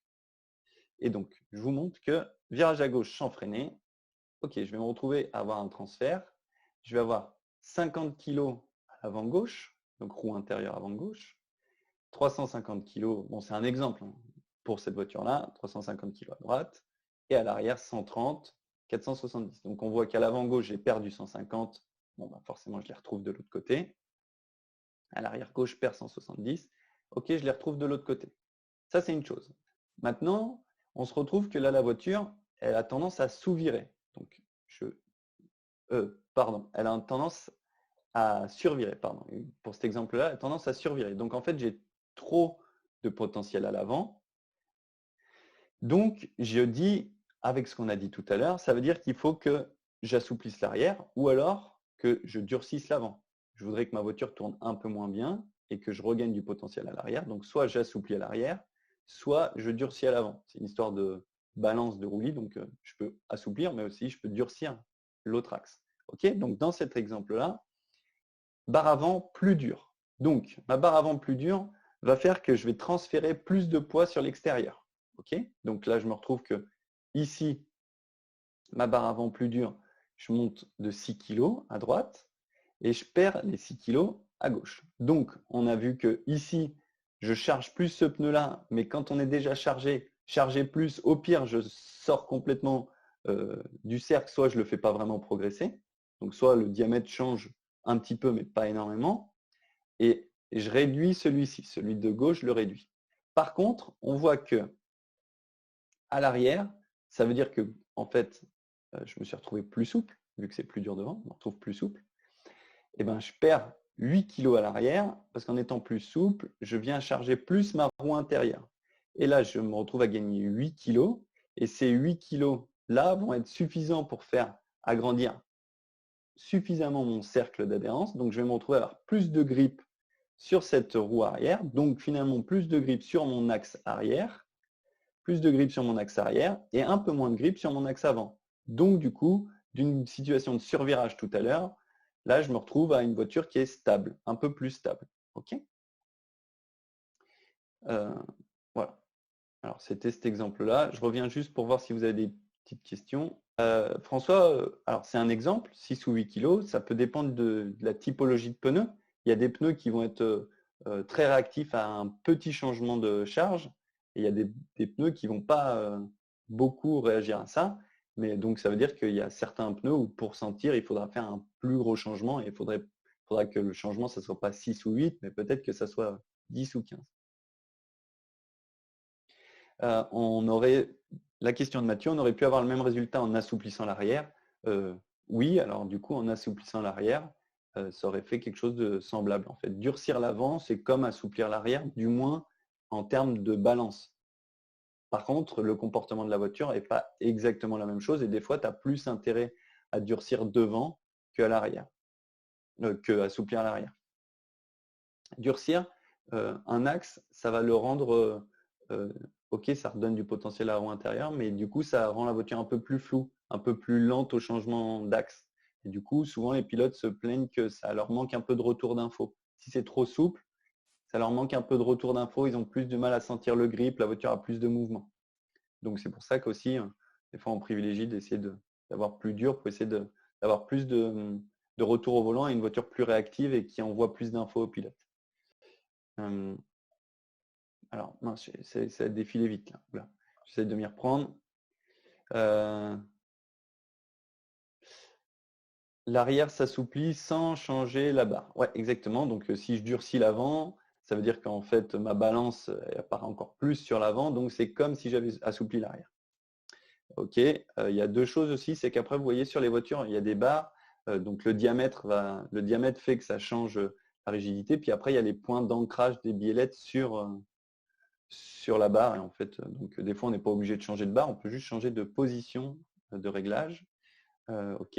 [SPEAKER 1] Et donc, je vous montre que virage à gauche sans freiner, ok, je vais me retrouver à avoir un transfert. Je vais avoir 50 kg à l'avant gauche, donc roue intérieure avant gauche, 350 kg, bon c'est un exemple pour cette voiture-là, 350 kg à droite, et à l'arrière 130, 470. Donc on voit qu'à l'avant gauche, j'ai perdu 150, bon forcément je les retrouve de l'autre côté. À l'arrière gauche, je perds 170, ok, je les retrouve de l'autre côté. Ça c'est une chose. Maintenant, on se retrouve que là, la voiture, elle a tendance à sous-virer. Donc, elle a tendance à survirer, pardon. Pour cet exemple-là, elle a tendance à survirer. Donc, en fait, j'ai trop de potentiel à l'avant. Donc, je dis, avec ce qu'on a dit tout à l'heure, ça veut dire qu'il faut que j'assouplisse l'arrière ou alors que je durcisse l'avant. Je voudrais que ma voiture tourne un peu moins bien et que je regagne du potentiel à l'arrière. Donc, soit j'assouplis à l'arrière, soit je durcis à l'avant. C'est une histoire de balance de roulis. Donc, je peux assouplir, mais aussi je peux durcir l'autre axe. Ok, donc, dans cet exemple-là, barre avant plus dure. Donc, ma barre avant plus dure va faire que je vais transférer plus de poids sur l'extérieur. Ok, donc là, je me retrouve que ici, ma barre avant plus dure, je monte de 6 kg à droite et je perds les 6 kg à gauche. Donc, on a vu que ici, je charge plus ce pneu-là, mais quand on est déjà chargé, charger plus, au pire, je sors complètement du cercle, soit je ne le fais pas vraiment progresser, donc soit le diamètre change un petit peu, mais pas énormément, et je réduis celui-ci, celui de gauche, je le réduis. Par contre, on voit que à l'arrière, ça veut dire que en fait, je me suis retrouvé plus souple, vu que c'est plus dur devant, je me retrouve plus souple. Et ben, je perds 8 kg à l'arrière, parce qu'en étant plus souple, je viens charger plus ma roue intérieure. Et là, je me retrouve à gagner 8 kg, et ces 8 kg là vont être suffisants pour faire agrandir suffisamment mon cercle d'adhérence. Donc, je vais me retrouver à avoir plus de grippe sur cette roue arrière, donc finalement plus de grippe sur mon axe arrière, plus de grippe sur mon axe arrière et un peu moins de grippe sur mon axe avant. Donc du coup, d'une situation de survirage tout à l'heure, là je me retrouve à une voiture qui est stable, un peu plus stable. Ok. Voilà. Alors c'était cet exemple-là. Je reviens juste pour voir si vous avez des petites questions. François, alors c'est un exemple, 6 ou 8 kg, ça peut dépendre de la typologie de pneus. Il y a des pneus qui vont être très réactifs à un petit changement de charge, et il y a des pneus qui ne vont pas beaucoup réagir à ça. Mais donc ça veut dire qu'il y a certains pneus où pour sentir, il faudra faire un plus gros changement, et il faudra que le changement, ça ne soit pas 6 ou 8, mais peut-être que ça soit 10 ou 15. On aurait, la question de Mathieu, on aurait pu avoir le même résultat en assouplissant l'arrière. Oui, alors du coup, en assouplissant l'arrière, ça aurait fait quelque chose de semblable. En fait, durcir l'avant, c'est comme assouplir l'arrière, du moins en termes de balance. Par contre, le comportement de la voiture n'est pas exactement la même chose, et des fois, tu as plus intérêt à durcir devant qu'à l'arrière, que assouplir l'arrière. Durcir un axe, ça va le rendre ok, ça redonne du potentiel à la roue intérieure, mais du coup, ça rend la voiture un peu plus floue, un peu plus lente au changement d'axe. Et du coup, souvent, les pilotes se plaignent que ça leur manque un peu de retour d'info. Si c'est trop souple, ça leur manque un peu de retour d'info, ils ont plus de mal à sentir le grip, la voiture a plus de mouvement. Donc, c'est pour ça qu'aussi, des fois, on privilégie d'essayer d'avoir plus dur pour essayer d'avoir plus de retour au volant et une voiture plus réactive et qui envoie plus d'infos au pilote. Alors, mince, ça a défilé vite là. J'essaie de m'y reprendre. L'arrière s'assouplit sans changer la barre. Ouais, exactement. Donc, si je durcis l'avant, ça veut dire qu'en fait, ma balance apparaît encore plus sur l'avant. Donc, c'est comme si j'avais assoupli l'arrière. OK. Il y a deux choses aussi. C'est qu'après, vous voyez, sur les voitures, il y a des barres. Donc, le diamètre fait que ça change la rigidité. Puis après, il y a les points d'ancrage des biellettes sur la barre. Et en fait, donc, des fois, on n'est pas obligé de changer de barre. On peut juste changer de position de réglage. OK.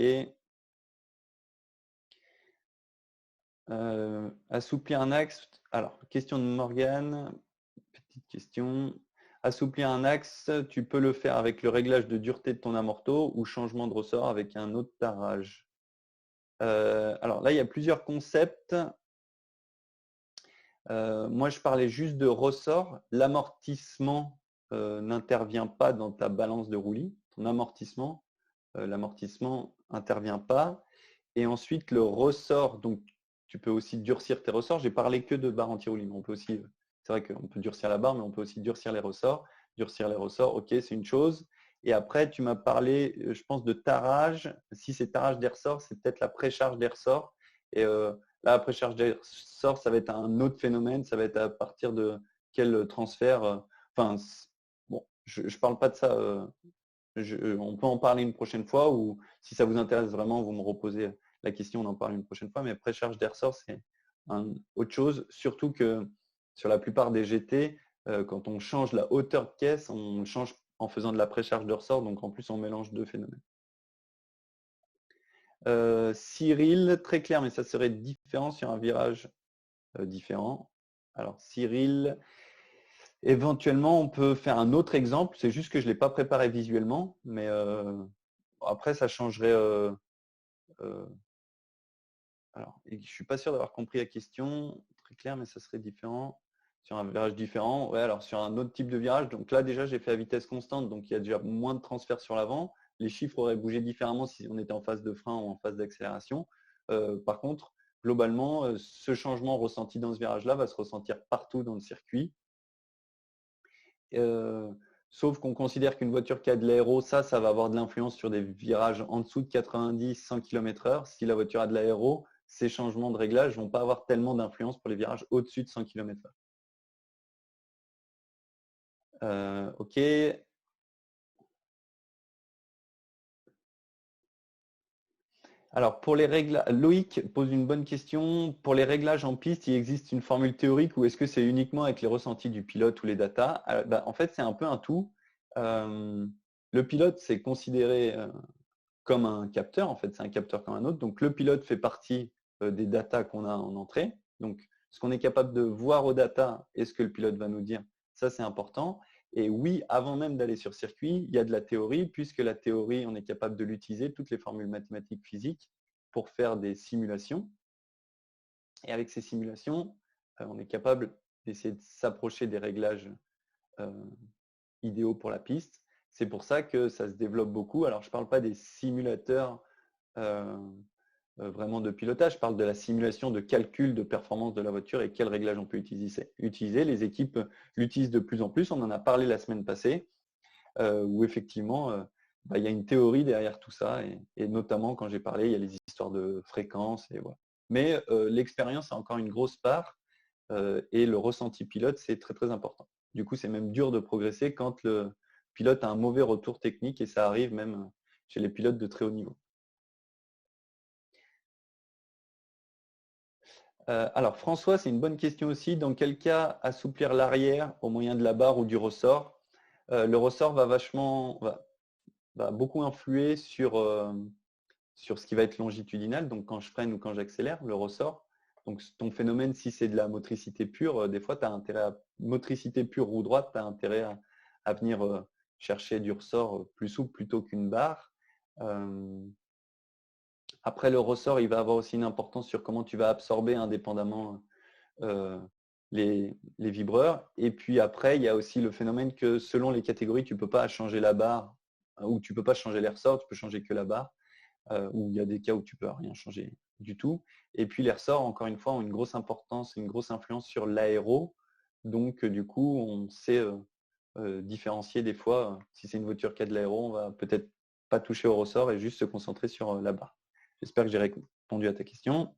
[SPEAKER 1] Assouplir un axe. Alors, question de Morgane. Petite question. Assouplir un axe, tu peux le faire avec le réglage de dureté de ton amorto ou changement de ressort avec un autre tarage. Alors là, il y a plusieurs concepts. Moi, je parlais juste de ressort. L'amortissement n'intervient pas dans ta balance de roulis. Ton amortissement, l'amortissement n'intervient pas. Et ensuite, le ressort, donc tu peux aussi durcir tes ressorts. J'ai parlé que de barre anti-roulis, mais on peut aussi, c'est vrai qu'on peut durcir la barre, mais on peut aussi durcir les ressorts. Durcir les ressorts, ok, c'est une chose. Et après, tu m'as parlé, je pense, de tarage. Si c'est tarage des ressorts, c'est peut-être la précharge des ressorts. Et là, la précharge des ressorts, ça va être un autre phénomène. Ça va être à partir de quel transfert. Enfin, bon, je ne parle pas de ça. On peut en parler une prochaine fois, ou si ça vous intéresse vraiment, vous me reposez la question, on en parle une prochaine fois. Mais précharge des ressorts, c'est autre chose. Surtout que sur la plupart des GT, quand on change la hauteur de caisse, on change en faisant de la précharge de ressort. Donc en plus, on mélange deux phénomènes. Cyril, très clair, mais ça serait différent sur un virage différent. Alors Cyril, éventuellement, on peut faire un autre exemple. C'est juste que je ne l'ai pas préparé visuellement, mais après, ça changerait. Alors, je ne suis pas sûr d'avoir compris la question. Très clair, mais ça serait différent. Sur un virage différent. Ouais, alors sur un autre type de virage. Donc là, déjà, j'ai fait à vitesse constante. Donc il y a déjà moins de transfert sur l'avant. Les chiffres auraient bougé différemment si on était en phase de frein ou en phase d'accélération. Par contre, globalement, ce changement ressenti dans ce virage-là va se ressentir partout dans le circuit. Sauf qu'on considère qu'une voiture qui a de l'aéro, ça va avoir de l'influence sur des virages en dessous de 90, 100 km/h. Si la voiture a de l'aéro, ces changements de réglage ne vont pas avoir tellement d'influence pour les virages au-dessus de 100 km/h. OK. Alors, pour les réglages, Loïc pose une bonne question. Pour les réglages en piste, il existe une formule théorique ou est-ce que c'est uniquement avec les ressentis du pilote ou les datas? En fait, c'est un peu un tout. Le pilote, c'est considéré comme un capteur. En fait, c'est un capteur comme un autre. Donc, le pilote fait partie des datas qu'on a en entrée. Donc, ce qu'on est capable de voir aux datas et ce que le pilote va nous dire, ça, c'est important. Et oui, avant même d'aller sur circuit, il y a de la théorie, puisque la théorie, on est capable de l'utiliser, toutes les formules mathématiques physiques, pour faire des simulations. Et avec ces simulations, on est capable d'essayer de s'approcher des réglages idéaux pour la piste. C'est pour ça que ça se développe beaucoup. Alors, je ne parle pas des simulateurs vraiment de pilotage, je parle de la simulation de calcul de performance de la voiture et quel réglage on peut utiliser. Les équipes l'utilisent de plus en plus. On en a parlé la semaine passée, où effectivement, il y a une théorie derrière tout ça. Et notamment, quand j'ai parlé, il y a les histoires de fréquences. Et voilà. Mais l'expérience a encore une grosse part et le ressenti pilote, c'est très très important. Du coup, c'est même dur de progresser quand le pilote a un mauvais retour technique et ça arrive même chez les pilotes de très haut niveau. Alors François, c'est une bonne question aussi. Dans quel cas assouplir l'arrière au moyen de la barre ou du ressort? Le ressort va beaucoup influer sur ce qui va être longitudinal, donc quand je freine ou quand j'accélère, le ressort. Donc ton phénomène, si c'est de la motricité pure, des fois, tu as intérêt à motricité pure roue droite, tu as intérêt à venir chercher du ressort plus souple plutôt qu'une barre. Après, le ressort, il va avoir aussi une importance sur comment tu vas absorber indépendamment les vibreurs. Et puis après, il y a aussi le phénomène que selon les catégories, tu ne peux pas changer la barre ou tu ne peux pas changer les ressorts, tu peux changer que la barre. Où il y a des cas où tu peux rien changer du tout. Et puis les ressorts, encore une fois, ont une grosse importance, une grosse influence sur l'aéro. Donc du coup, on sait différencier des fois, si c'est une voiture qui a de l'aéro, on va peut-être pas toucher au ressort et juste se concentrer sur la barre. J'espère que j'ai répondu à ta question.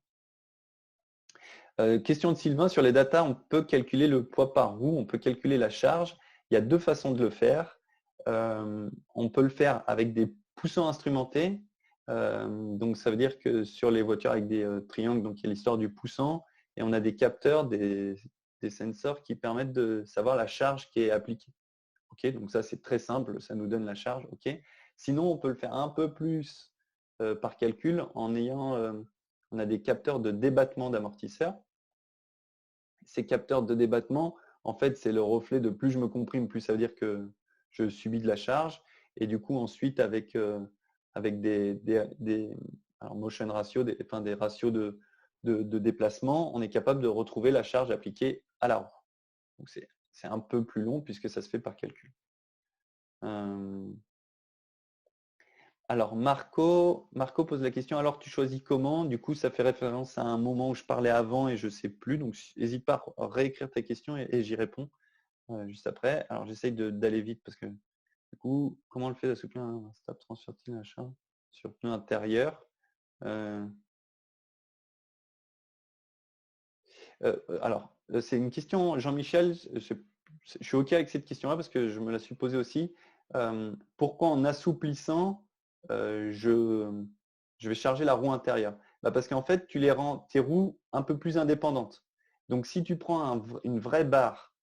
[SPEAKER 1] Question de Sylvain, sur les datas, on peut calculer le poids par roue, on peut calculer la charge. Il y a deux façons de le faire. On peut le faire avec des poussants instrumentés. Donc ça veut dire que sur les voitures avec des triangles, donc il y a l'histoire du poussant et on a des capteurs, des sensors qui permettent de savoir la charge qui est appliquée. Okay, donc ça c'est très simple, ça nous donne la charge. Okay. Sinon on peut le faire un peu plus par calcul en ayant, on a des capteurs de débattement d'amortisseurs. Ces capteurs de débattement, en fait, c'est le reflet de plus je me comprime, plus ça veut dire que je subis de la charge. Et du coup, ensuite, avec des motion ratio, des ratios de déplacement, on est capable de retrouver la charge appliquée à la roue. Donc, c'est un peu plus long puisque ça se fait par calcul. Alors Marco pose la question, alors tu choisis comment? Du coup, ça fait référence à un moment où je parlais avant et je ne sais plus. Donc n'hésite pas à réécrire ta question et j'y réponds juste après. Alors j'essaye d'aller vite parce que du coup, comment le fait d'assouplir un stop transfère-t-il la charge sur le pneu intérieur? Alors, c'est une question, Jean-Michel, je suis OK avec cette question-là parce que je me la suis posée aussi. Pourquoi en assouplissant, je vais charger la roue intérieure? Parce qu'en fait, tu les rends tes roues un peu plus indépendantes. Donc, si tu prends une vraie barre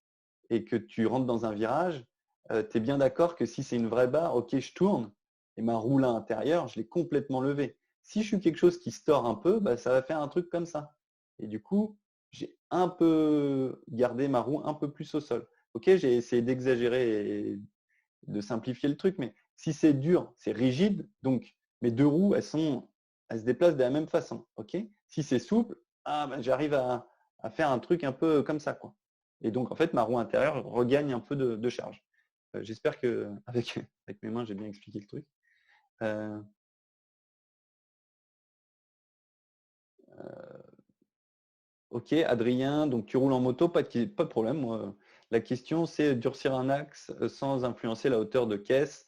[SPEAKER 1] et que tu rentres dans un virage, tu es bien d'accord que si c'est une vraie barre, OK, je tourne et ma roue là intérieure, je l'ai complètement levée. Si je suis quelque chose qui se tord un peu, ça va faire un truc comme ça. Et du coup, j'ai un peu gardé ma roue un peu plus au sol. Ok, j'ai essayé d'exagérer et de simplifier le truc, mais si c'est dur, c'est rigide, donc mes deux roues, elles se déplacent de la même façon. Ok, si c'est souple, j'arrive à faire un truc un peu comme ça, quoi. Et donc en fait, ma roue intérieure regagne un peu de charge. J'espère que avec mes mains, j'ai bien expliqué le truc. Ok, Adrien, donc tu roules en moto, pas de problème. Moi. La question, c'est durcir un axe sans influencer la hauteur de caisse.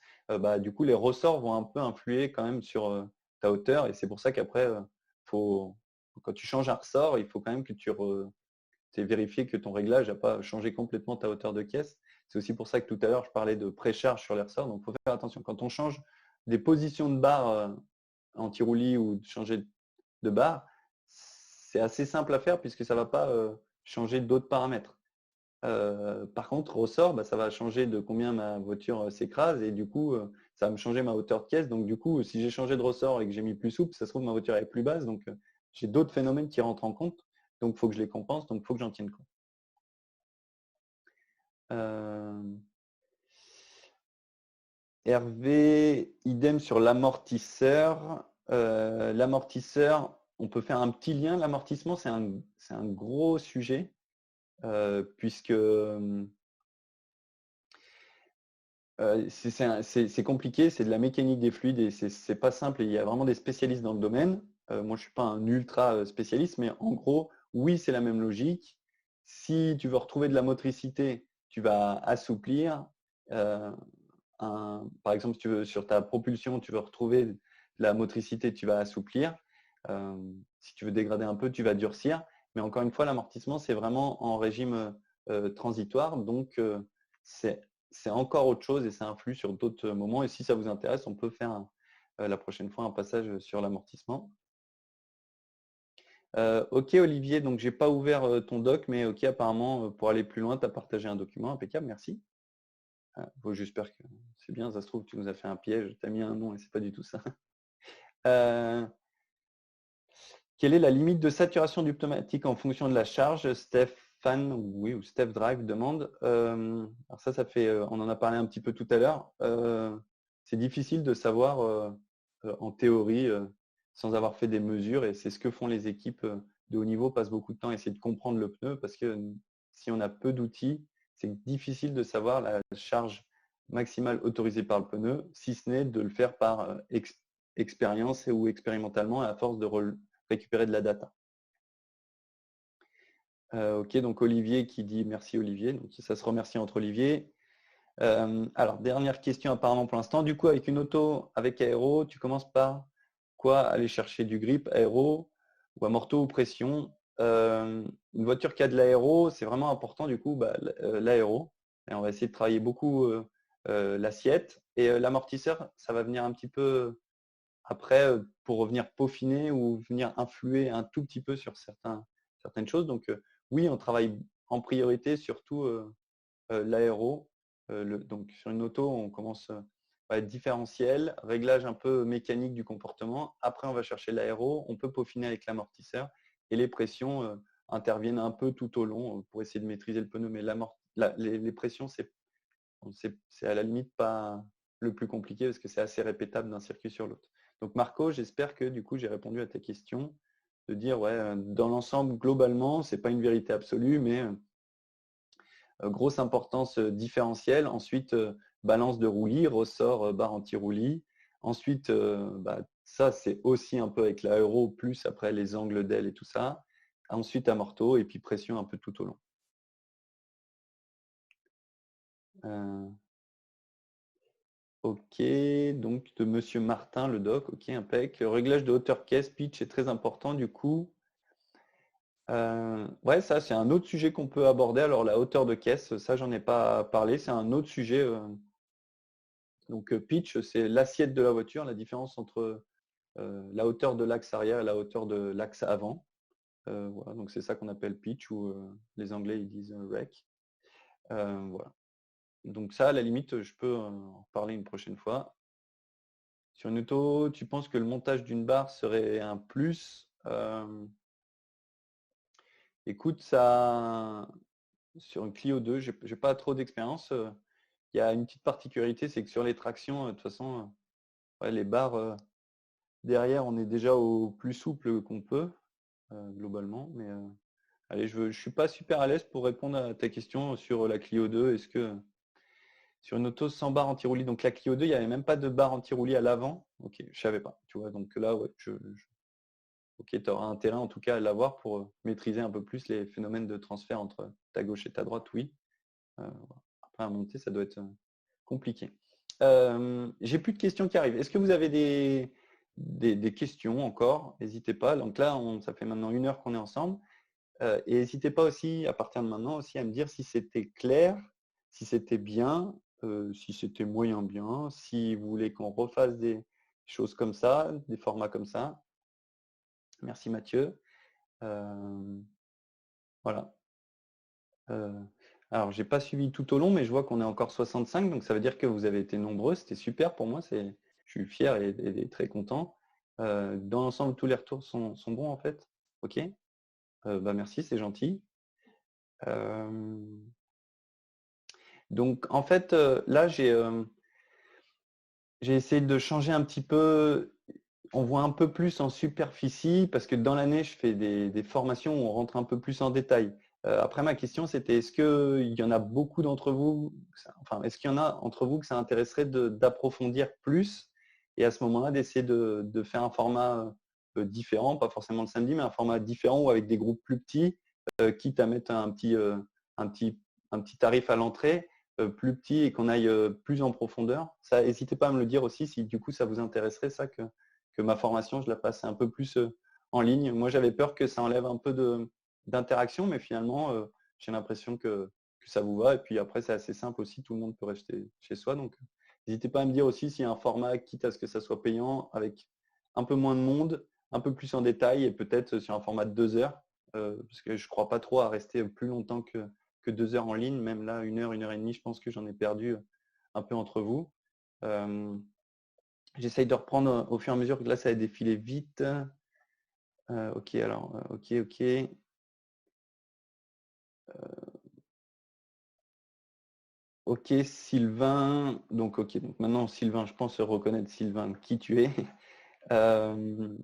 [SPEAKER 1] Du coup, les ressorts vont un peu influer quand même sur ta hauteur. Et c'est pour ça qu'après, quand tu changes un ressort, il faut quand même que tu aies vérifié que ton réglage n'a pas changé complètement ta hauteur de caisse. C'est aussi pour ça que tout à l'heure, je parlais de précharge sur les ressorts. Donc, il faut faire attention. Quand on change des positions de barre anti-roulis ou de changer de barre, c'est assez simple à faire puisque ça ne va pas changer d'autres paramètres. Par contre, ressort, ça va changer de combien ma voiture s'écrase et du coup, ça va me changer ma hauteur de caisse. Donc du coup, si j'ai changé de ressort et que j'ai mis plus souple, ça se trouve ma voiture est plus basse. Donc j'ai d'autres phénomènes qui rentrent en compte. Donc il faut que je les compense, donc il faut que j'en tienne compte. Hervé, idem sur l'amortisseur. L'amortisseur, on peut faire un petit lien. L'amortissement, c'est un gros sujet puisque c'est compliqué, c'est de la mécanique des fluides et c'est pas simple. Il y a vraiment des spécialistes dans le domaine. Moi, je suis pas un ultra spécialiste, mais en gros, oui, c'est la même logique. Si tu veux retrouver de la motricité, tu vas assouplir. Euh, Par exemple, si tu veux, sur ta propulsion, tu veux retrouver de la motricité, tu vas assouplir. Si tu veux dégrader un peu, tu vas durcir. Mais encore une fois, l'amortissement, c'est vraiment en régime transitoire. Donc, c'est encore autre chose et ça influe sur d'autres moments. Et si ça vous intéresse, on peut faire la prochaine fois un passage sur l'amortissement. Ok Olivier, donc j'ai pas ouvert ton doc, mais ok, apparemment pour aller plus loin, tu as partagé un document, impeccable, merci. J'espère que c'est bien, ça se trouve, tu nous as fait un piège, tu as mis un nom et c'est pas du tout ça. Euh, Quelle est la limite de saturation du pneumatique en fonction de la charge? Stéphane, oui, ou Steph Drive demande. Alors ça fait, on en a parlé un petit peu tout à l'heure. C'est difficile de savoir en théorie sans avoir fait des mesures et c'est ce que font les équipes de haut niveau, passent beaucoup de temps à essayer de comprendre le pneu parce que si on a peu d'outils, c'est difficile de savoir la charge maximale autorisée par le pneu, si ce n'est de le faire par expérience ou expérimentalement à force de récupérer de la data. Ok, donc Olivier qui dit merci Olivier, donc ça se remercie entre Olivier. Alors, dernière question apparemment pour l'instant. Du coup, avec une auto avec aéro, tu commences par quoi? Aller chercher du grip, aéro ou amorto ou pression. Une voiture qui a de l'aéro, c'est vraiment important du coup, l'aéro. Et on va essayer de travailler beaucoup l'assiette. Et l'amortisseur, ça va venir un petit peu après pour revenir peaufiner ou venir influer un tout petit peu sur certaines choses. Donc oui, on travaille en priorité surtout l'aéro. Donc sur une auto, on commence différentiel, réglage un peu mécanique du comportement. Après, on va chercher l'aéro, on peut peaufiner avec l'amortisseur et les pressions interviennent un peu tout au long pour essayer de maîtriser le pneu. Mais les pressions, c'est à la limite pas le plus compliqué parce que c'est assez répétable d'un circuit sur l'autre. Donc Marco, j'espère que du coup j'ai répondu à ta question de dire ouais, dans l'ensemble, globalement, c'est pas une vérité absolue, mais grosse importance différentielle. Ensuite, balance de roulis, ressort barre anti-roulis. Ensuite, ça c'est aussi un peu avec l'aéro, plus après les angles d'aile et tout ça. Ensuite, amorto et puis pression un peu tout au long. Ok, donc de Monsieur Martin, le doc, ok, impec. Le réglage de hauteur caisse, pitch est très important du coup. Ouais, ça c'est un autre sujet qu'on peut aborder. Alors la hauteur de caisse, ça j'en ai pas parlé, c'est un autre sujet. Donc pitch, c'est l'assiette de la voiture, la différence entre la hauteur de l'axe arrière et la hauteur de l'axe avant. Voilà, donc c'est ça qu'on appelle pitch ou les Anglais ils disent rec. Voilà. Donc ça, à la limite, je peux en reparler une prochaine fois. Sur une auto, tu penses que le montage d'une barre serait un plus? Écoute, ça, sur une Clio 2, j'ai pas trop d'expérience. Il y a une petite particularité, c'est que sur les tractions, de toute façon, ouais, les barres derrière, on est déjà au plus souple qu'on peut, globalement. Mais allez, je suis pas super à l'aise pour répondre à ta question sur la Clio 2. Est-ce que sur une auto sans barre anti-roulis, donc la Clio 2, il n'y avait même pas de barre anti-roulis à l'avant? Ok, je savais pas. Tu vois, donc là, ouais, ok, tu auras intérêt en tout cas à l'avoir pour maîtriser un peu plus les phénomènes de transfert entre ta gauche et ta droite, oui. Après, à monter, ça doit être compliqué. J'ai plus de questions qui arrivent. Est-ce que vous avez des questions encore? N'hésitez pas. Donc là, ça fait maintenant 1 heure qu'on est ensemble. Et n'hésitez pas aussi, à partir de maintenant, aussi à me dire si c'était clair, si c'était bien, si c'était moyen bien, si vous voulez qu'on refasse des choses comme ça, des formats comme ça. Merci Mathieu. Voilà. Alors, j'ai pas suivi tout au long, mais je vois qu'on est encore 65, donc ça veut dire que vous avez été nombreux. C'était super pour moi. Je suis fier et très content. Dans l'ensemble, tous les retours sont bons en fait. Ok. Bah, merci, c'est gentil. Donc en fait, là, j'ai essayé de changer un petit peu. On voit un peu plus en superficie parce que dans l'année, je fais des formations où on rentre un peu plus en détail. Après, ma question, c'était est-ce qu'il y en a beaucoup d'entre vous, enfin, est-ce qu'il y en a entre vous que ça intéresserait d'approfondir plus et à ce moment-là, d'essayer de faire un format différent, pas forcément le samedi, mais un format différent ou avec des groupes plus petits, quitte à mettre un petit, un petit tarif à l'entrée plus petit et qu'on aille plus en profondeur. Ça, n'hésitez pas à me le dire aussi si du coup ça vous intéresserait ça que ma formation, je la passe un peu plus en ligne. Moi, j'avais peur que ça enlève un peu d'interaction, mais finalement, j'ai l'impression que ça vous va. Et puis après, c'est assez simple aussi, tout le monde peut rester chez soi. Donc, n'hésitez pas à me dire aussi s'il y a un format, quitte à ce que ça soit payant, avec un peu moins de monde, un peu plus en détail et peut-être sur un format de 2 heures, parce que je ne crois pas trop à rester plus longtemps que 2 heures en ligne. Même là, 1 heure, 1 heure et demie, je pense que j'en ai perdu un peu entre vous. J'essaye de reprendre au fur et à mesure que là, ça a défilé vite. Ok, alors, ok. Ok, Sylvain. Donc, ok, donc maintenant, Sylvain, je pense reconnaître Sylvain, qui tu es.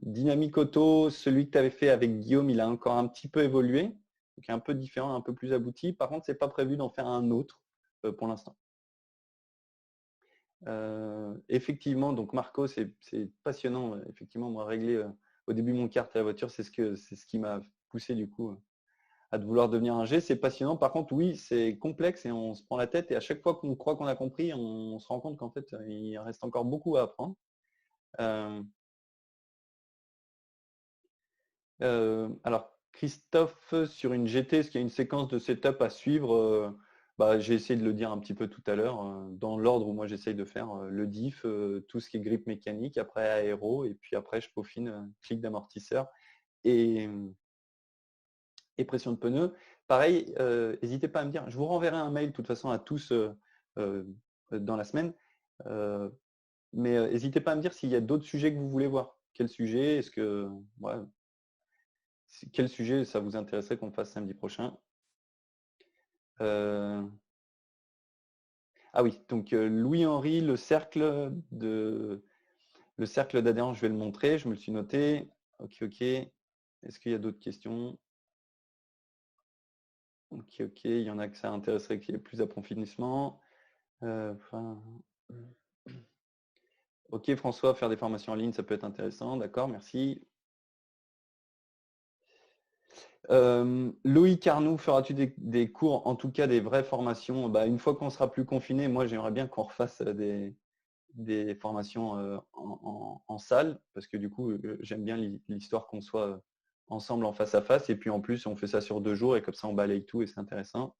[SPEAKER 1] Dynamique Auto, celui que tu avais fait avec Guillaume, il a encore un petit peu évolué. Donc, un peu différent, un peu plus abouti. Par contre, ce n'est pas prévu d'en faire un autre pour l'instant. Effectivement, donc Marco, c'est passionnant. Effectivement, moi, régler au début mon carte à la voiture, c'est ce qui m'a poussé du coup à vouloir devenir un G. C'est passionnant. Par contre, oui, c'est complexe et on se prend la tête. Et à chaque fois qu'on croit qu'on a compris, on se rend compte qu'en fait, il reste encore beaucoup à apprendre. Alors, Christophe, sur une GT, est-ce qu'il y a une séquence de setup à suivre? Bah, j'ai essayé de le dire un petit peu tout à l'heure, dans l'ordre où moi j'essaye de faire le diff, tout ce qui est grip mécanique, après aéro, et puis après je peaufine clic d'amortisseur et, pression de pneu. Pareil, n'hésitez pas à me dire, je vous renverrai un mail de toute façon à tous dans la semaine, mais n'hésitez pas à me dire s'il y a d'autres sujets que vous voulez voir. Quel sujet? Est-ce que ouais, quel sujet ça vous intéresserait qu'on fasse samedi prochain? Ah oui, donc Louis-Henri, le cercle d'adhérents, je vais le montrer, je me le suis noté. Ok. Est-ce qu'il y a d'autres questions? Ok, il y en a que ça intéresserait qu'il y ait plus d'approfondissement. Ok, François, faire des formations en ligne, ça peut être intéressant, d'accord, merci. Loïc Arnoux, feras-tu des cours, en tout cas des vraies formations? Bah, une fois qu'on sera plus confiné, moi j'aimerais bien qu'on refasse des formations en salle, parce que du coup, j'aime bien l'histoire qu'on soit ensemble en face à face, et puis en plus, on fait ça sur 2 jours, et comme ça, on balaye tout, et c'est intéressant.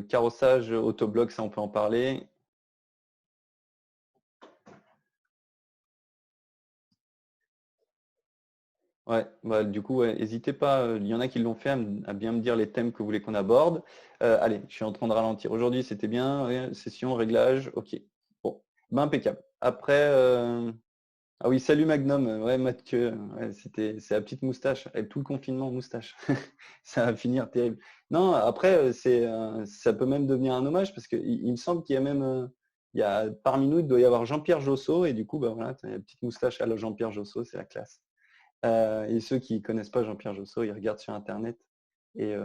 [SPEAKER 1] Carrossage, autobloc, ça, on peut en parler. Ouais, bah, du coup, n'hésitez pas, il y en a qui l'ont fait à bien me dire les thèmes que vous voulez qu'on aborde. Allez, je suis en train de ralentir. Aujourd'hui, c'était bien, ouais, session, réglage, ok. Bon, bah, impeccable. Après, ah oui, salut Magnum, ouais Mathieu, ouais, c'est la petite moustache, avec tout le confinement moustache. Ça va finir terrible. Non, après, ça peut même devenir un hommage parce qu'il me semble qu'il y a même, parmi nous, il doit y avoir Jean-Pierre Josso et du coup, bah voilà, la petite moustache à la Jean-Pierre Josso, c'est la classe. Et ceux qui ne connaissent pas Jean-Pierre Josso, ils regardent sur Internet et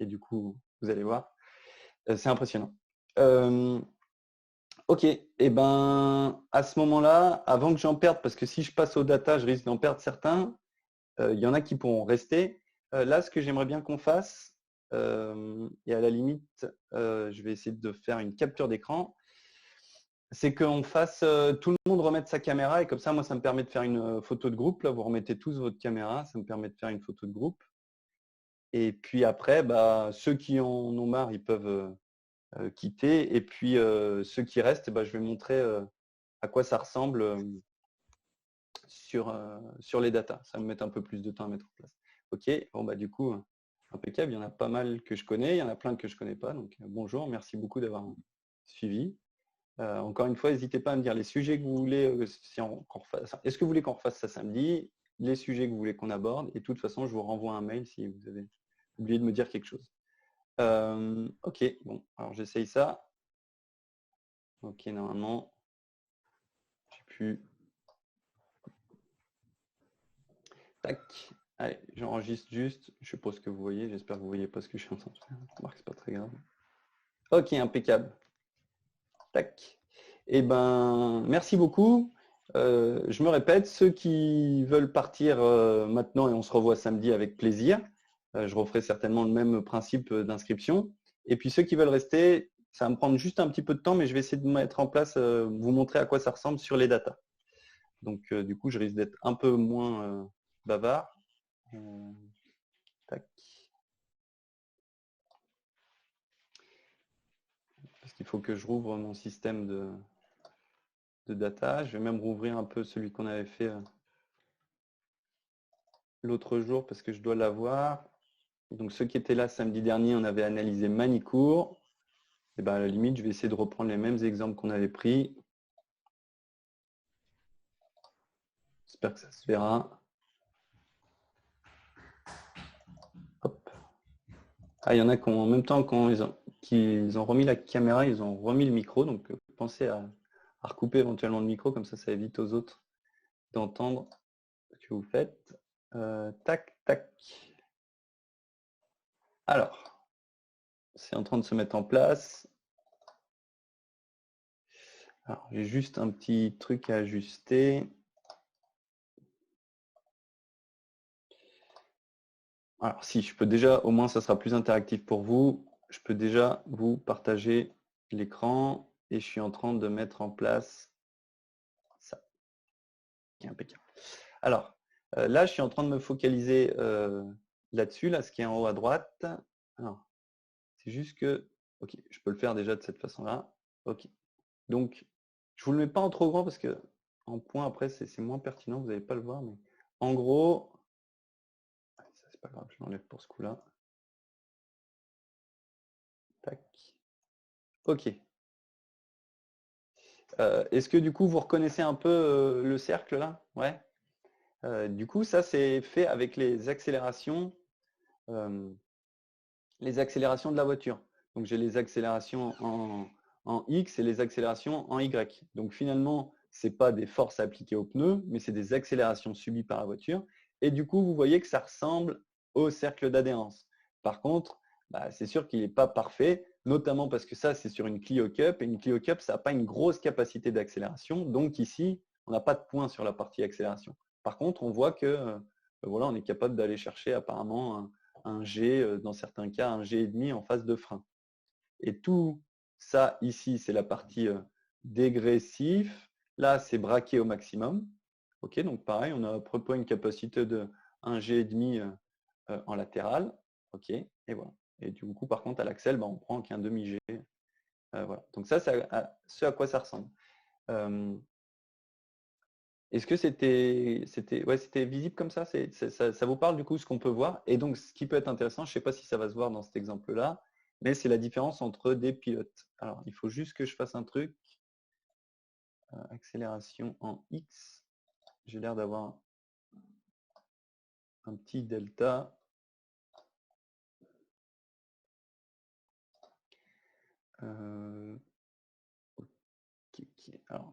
[SPEAKER 1] du coup, vous allez voir, c'est impressionnant. Ok, et ben à ce moment-là, avant que j'en perde, parce que si je passe aux data, je risque d'en perdre certains, il y en a qui pourront rester. Là, ce que j'aimerais bien qu'on fasse, et à la limite, je vais essayer de faire une capture d'écran, c'est qu'on fasse, tout le monde remette sa caméra, et comme ça, moi, ça me permet de faire une photo de groupe. Là, vous remettez tous votre caméra, ça me permet de faire une photo de groupe. Et puis après, bah, ceux qui en ont marre, ils peuvent quitter. Et puis ceux qui restent, bah, je vais montrer à quoi ça ressemble sur les datas. Ça va me mettre un peu plus de temps à mettre en place. Ok, bon bah du coup, impeccable. Il y en a pas mal que je connais, il y en a plein que je ne connais pas. Donc bonjour, merci beaucoup d'avoir suivi. Encore une fois, n'hésitez pas à me dire les sujets que vous voulez, qu'on refasse. Est-ce que vous voulez qu'on refasse ça samedi, les sujets que vous voulez qu'on aborde, et de toute façon, je vous renvoie un mail si vous avez oublié de me dire quelque chose. Ok, bon, alors j'essaye ça. Ok, normalement, j'ai pu. Tac. Allez, j'enregistre juste. Je sais pas ce que vous voyez. J'espère que vous voyez pas ce que je suis en train de faire. Remarque, c'est pas très grave. Ok, impeccable. Tac. Eh ben, merci beaucoup. Je me répète, ceux qui veulent partir maintenant et on se revoit samedi avec plaisir. Je referai certainement le même principe d'inscription. Et puis ceux qui veulent rester, ça va me prendre juste un petit peu de temps, mais je vais essayer de mettre en place, vous montrer à quoi ça ressemble sur les datas. Donc du coup, je risque d'être un peu moins bavard. Tac. Parce qu'il faut que je rouvre mon système de data. Je vais même rouvrir un peu celui qu'on avait fait l'autre jour parce que je dois l'avoir. Donc ceux qui étaient là samedi dernier, on avait analysé Manicourt. Et ben à la limite, je vais essayer de reprendre les mêmes exemples qu'on avait pris. J'espère que ça se verra. Hop. Ah, il y en a qui en même temps, quand qu'ils ont remis la caméra, ils ont remis le micro. Donc pensez à recouper éventuellement le micro, comme ça évite aux autres d'entendre ce que vous faites. Tac, tac. Alors, c'est en train de se mettre en place. Alors, j'ai juste un petit truc à ajuster. Alors, si je peux déjà, au moins ça sera plus interactif pour vous, je peux déjà vous partager l'écran et je suis en train de mettre en place ça. Impeccable. Alors, là, je suis en train de me focaliser là-dessus, là, ce qui est en haut à droite. Alors, c'est juste que, ok, je peux le faire déjà de cette façon-là. Ok. Donc, je vous le mets pas en trop grand parce que en point après, c'est moins pertinent, vous n'allez pas le voir, mais en gros, ça c'est pas grave, je l'enlève pour ce coup-là. Tac. Ok. Est-ce que du coup vous reconnaissez un peu le cercle là? Ouais. Du coup, ça c'est fait avec euh, les accélérations de la voiture. Donc j'ai les accélérations en X et les accélérations en Y. Donc finalement, ce n'est pas des forces appliquées aux pneus, mais c'est des accélérations subies par la voiture. Et du coup, vous voyez que ça ressemble au cercle d'adhérence. Par contre, bah, c'est sûr qu'il n'est pas parfait, notamment parce que ça, c'est sur une Clio Cup. Et une Clio Cup, ça n'a pas une grosse capacité d'accélération. Donc ici, on n'a pas de point sur la partie accélération. Par contre, on voit que voilà, on est capable d'aller chercher apparemment un G, dans certains cas, un G et demi en phase de frein. Et tout ça ici, c'est la partie dégressif. Là, c'est braqué au maximum. Ok, donc pareil, on a à peu près une capacité de 1 G et demi en latéral. Ok, et voilà. Et du coup, par contre, à l'axel, bah, on prend qu'un demi-G. Voilà. Donc ça, c'est ce à quoi ça ressemble. Est-ce que c'était visible comme ça, ça vous parle du coup ce qu'on peut voir? Et donc, ce qui peut être intéressant, je ne sais pas si ça va se voir dans cet exemple-là, mais c'est la différence entre des pilotes. Alors, il faut juste que je fasse un truc. Accélération en X. J'ai l'air d'avoir un petit delta. Ok. Alors,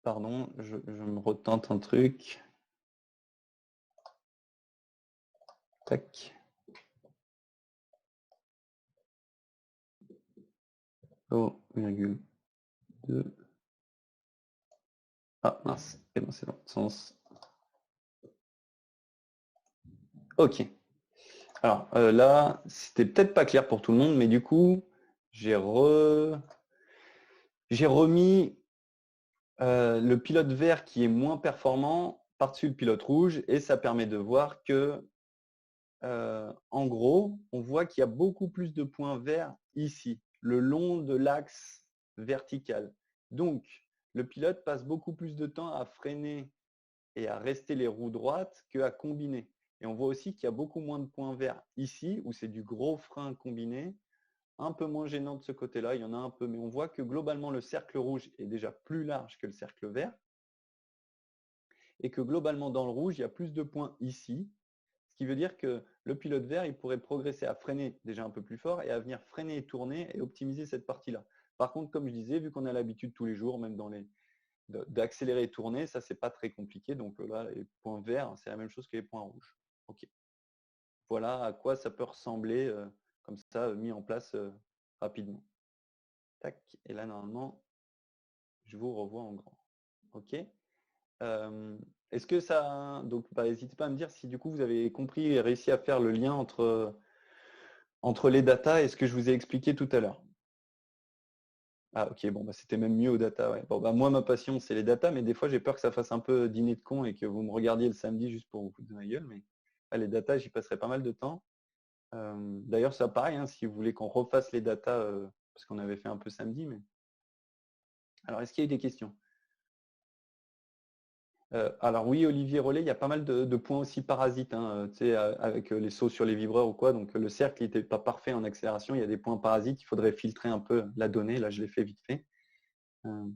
[SPEAKER 1] pardon, je me retente un truc. Tac. Oh, 0,2. Ah mince, et ben c'est dans le sens. Ok. Alors là, c'était peut-être pas clair pour tout le monde, mais du coup, j'ai j'ai remis le pilote vert qui est moins performant par-dessus le pilote rouge et ça permet de voir que, en gros, on voit qu'il y a beaucoup plus de points verts ici, le long de l'axe vertical. Donc, le pilote passe beaucoup plus de temps à freiner et à rester les roues droites qu'à combiner. Et on voit aussi qu'il y a beaucoup moins de points verts ici, où c'est du gros frein combiné, un peu moins gênant de ce côté-là, il y en a un peu, mais on voit que globalement le cercle rouge est déjà plus large que le cercle vert, et que globalement dans le rouge, il y a plus de points ici, ce qui veut dire que le pilote vert, il pourrait progresser à freiner déjà un peu plus fort et à venir freiner et tourner et optimiser cette partie-là. Par contre, comme je disais, vu qu'on a l'habitude tous les jours, même dans les d'accélérer et tourner, ça c'est pas très compliqué. Donc là, les points verts, c'est la même chose que les points rouges. Ok. Voilà à quoi ça peut ressembler comme ça, mis en place rapidement. Tac. Et là, normalement, je vous revois en grand. Ok. Est-ce que ça. Donc, bah, n'hésitez pas à me dire si du coup vous avez compris et réussi à faire le lien entre les datas et ce que je vous ai expliqué tout à l'heure. Ah ok, bon bah c'était même mieux aux data. Ouais. Bon bah moi ma passion c'est les datas, mais des fois j'ai peur que ça fasse un peu dîner de con et que vous me regardiez le samedi juste pour vous foutre de ma gueule, mais les datas j'y passerai pas mal de temps. D'ailleurs ça pareil, hein, si vous voulez qu'on refasse les datas, parce qu'on avait fait un peu samedi, mais. Alors est-ce qu'il y a eu des questions? Alors oui, Olivier Rollet, il y a pas mal de points aussi parasites, hein, tu sais, avec les sauts sur les vibreurs ou quoi. Donc le cercle n'était pas parfait en accélération, il y a des points parasites, il faudrait filtrer un peu la donnée. Là, je l'ai fait vite fait. Euh,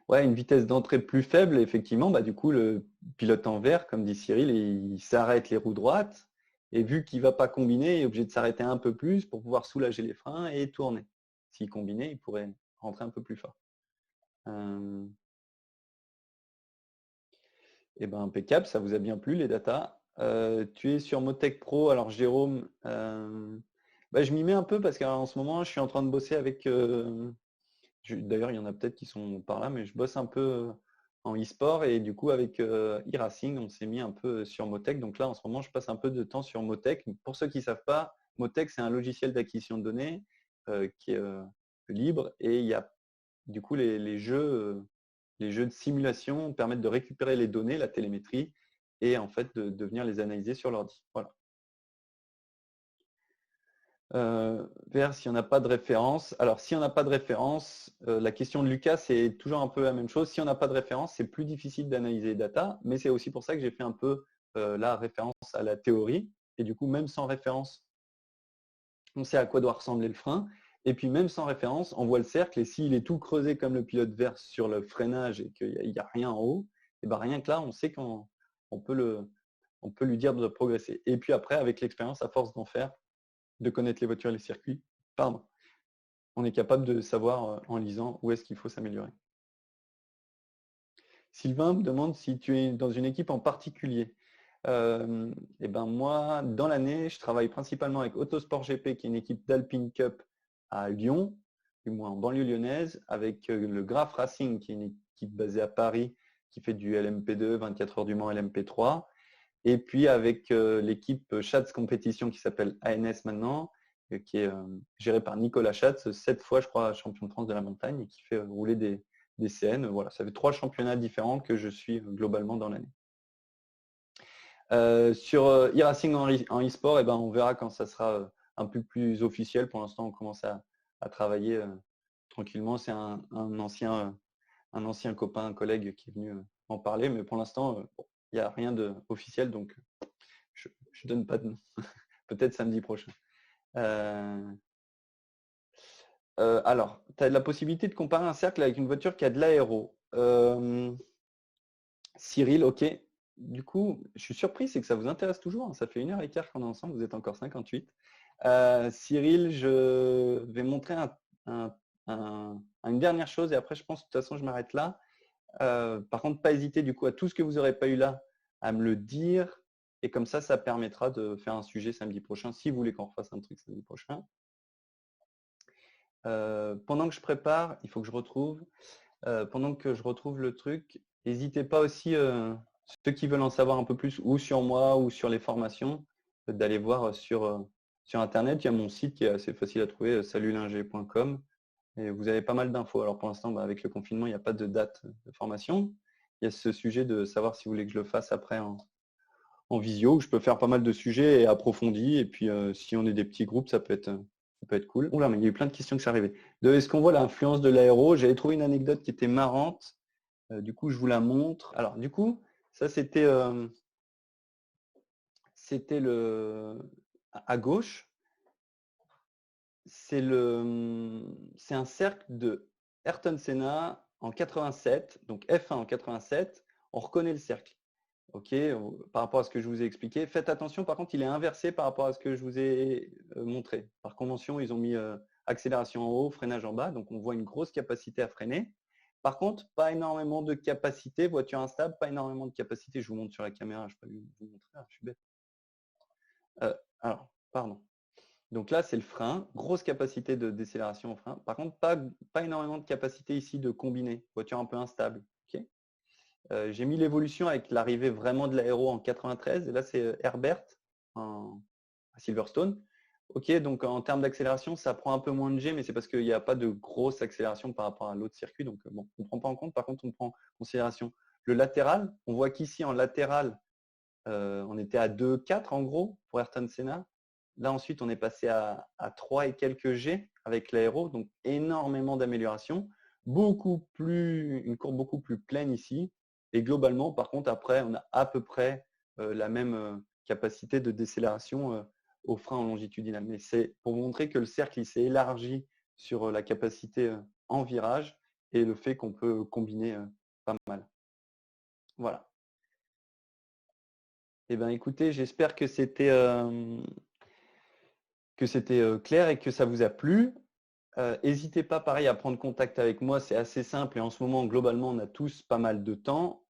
[SPEAKER 1] ouais, une vitesse d'entrée plus faible, effectivement, bah, du coup, le pilote en vert, comme dit Cyril, il s'arrête les roues droites. Et vu qu'il ne va pas combiner, il est obligé de s'arrêter un peu plus pour pouvoir soulager les freins et tourner. S'il combinait, il pourrait rentrer un peu plus fort. Euh, Eh ben, impeccable, ça vous a bien plu les datas. Tu es sur Motec Pro, alors Jérôme, bah, je m'y mets un peu parce qu'en ce moment, je suis en train de bosser avec. D'ailleurs, il y en a peut-être qui sont par là, mais je bosse un peu en e-sport et du coup, avec e-racing, on s'est mis un peu sur Motec. Donc là, en ce moment, je passe un peu de temps sur Motec. Pour ceux qui ne savent pas, Motec, c'est un logiciel d'acquisition de données qui est libre et il y a du coup les jeux de simulation permettent de récupérer les données, la télémétrie, et en fait de venir les analyser sur l'ordi. Voilà. Vers s'il n'y en a pas de référence. Alors, si on n'a pas de référence, la question de Lucas, c'est toujours un peu la même chose. Si on n'a pas de référence, c'est plus difficile d'analyser les data, mais c'est aussi pour ça que j'ai fait un peu la référence à la théorie. Et du coup, même sans référence, on sait à quoi doit ressembler le frein. Et puis même sans référence, on voit le cercle et s'il est tout creusé comme le pilote vert sur le freinage et qu'il n'y a rien en haut, et ben rien que là, on sait qu'on on peut lui dire de progresser. Et puis après, avec l'expérience, à force d'en faire, de connaître les voitures et les circuits, pardon, on est capable de savoir en lisant où est-ce qu'il faut s'améliorer. Sylvain me demande si tu es dans une équipe en particulier. Et ben moi, dans l'année, je travaille principalement avec Autosport GP, qui est une équipe d'Alpine Cup à Lyon, du moins en banlieue lyonnaise, avec le Graph Racing, qui est une équipe basée à Paris, qui fait du LMP2, 24 heures du Mans, LMP3, et puis avec l'équipe Schatz Compétition qui s'appelle ANS maintenant, qui est gérée par Nicolas Schatz, 7 fois, je crois, champion de France de la montagne, et qui fait rouler des CN. Voilà, ça fait 3 championnats différents que je suis globalement dans l'année. Sur e-racing en e-sport, eh ben, on verra quand ça sera un peu plus officiel. Pour l'instant, on commence à travailler tranquillement. C'est un ancien copain, un collègue qui est venu en parler, mais pour l'instant, il n'y a rien d'officiel, donc je ne donne pas de nom. Peut-être samedi prochain. Alors, tu as la possibilité de comparer un cercle avec une voiture qui a de l'aéro. Cyril, ok. Du coup, je suis surpris, c'est que ça vous intéresse toujours, hein. Ça fait 1h15 qu'on est ensemble, vous êtes encore 58. Cyril, je vais montrer une dernière chose et après, je pense, de toute façon, je m'arrête là. Par contre, pas hésiter du coup à tout ce que vous n'aurez pas eu là à me le dire. Et comme ça permettra de faire un sujet samedi prochain, si vous voulez qu'on refasse un truc samedi prochain. Pendant que je prépare, il faut que je retrouve. Pendant que je retrouve le truc, n'hésitez pas aussi, ceux qui veulent en savoir un peu plus, ou sur moi, ou sur les formations, d'aller voir sur Internet. Il y a mon site qui est assez facile à trouver, salulinger.com. Et vous avez pas mal d'infos. Alors pour l'instant, avec le confinement, il n'y a pas de date de formation. Il y a ce sujet de savoir si vous voulez que je le fasse après en visio, où je peux faire pas mal de sujets et approfondis. Et puis si on est des petits groupes, ça peut être cool. Oula, mais il y a eu plein de questions qui sont arrivées. Est-ce qu'on voit l'influence de l'aéro? J'avais trouvé une anecdote qui était marrante. Du coup, je vous la montre. Alors, du coup, ça, c'était à gauche. C'est un cercle de Ayrton Senna en 87, donc F1 en 87. On reconnaît le cercle. OK, par rapport à ce que je vous ai expliqué. Faites attention, par contre, il est inversé par rapport à ce que je vous ai montré. Par convention, ils ont mis accélération en haut, freinage en bas. Donc, on voit une grosse capacité à freiner. Par contre, pas énormément de capacité. Voiture instable, pas énormément de capacité. Je vous montre sur la caméra. Je ne peux pas vous montrer. Je suis bête. Alors, pardon. Donc là, c'est le frein. Grosse capacité de décélération au frein. Par contre, pas énormément de capacité ici de combiner. Voiture un peu instable. OK. J'ai mis l'évolution avec l'arrivée vraiment de l'aéro en 93. Et là, c'est Herbert à Silverstone. OK, donc en termes d'accélération, ça prend un peu moins de G, mais c'est parce qu'il n'y a pas de grosse accélération par rapport à l'autre circuit. Donc bon, on ne prend pas en compte. Par contre, on prend en considération le latéral. On voit qu'ici, en latéral, on était à 2,4 en gros pour Ayrton Senna. Là, ensuite, on est passé à 3 et quelques G avec l'aéro. Donc énormément d'amélioration. Une courbe beaucoup plus pleine ici. Et globalement, par contre, après, on a à peu près la même capacité de décélération au frein en longitudinal. Mais c'est pour vous montrer que le cercle s'est élargi sur la capacité en virage et le fait qu'on peut combiner pas mal. Voilà. Eh bien, écoutez, j'espère que c'était clair et que ça vous a plu. N'hésitez pas, pareil, à prendre contact avec moi. C'est assez simple et en ce moment, globalement, on a tous pas mal de temps.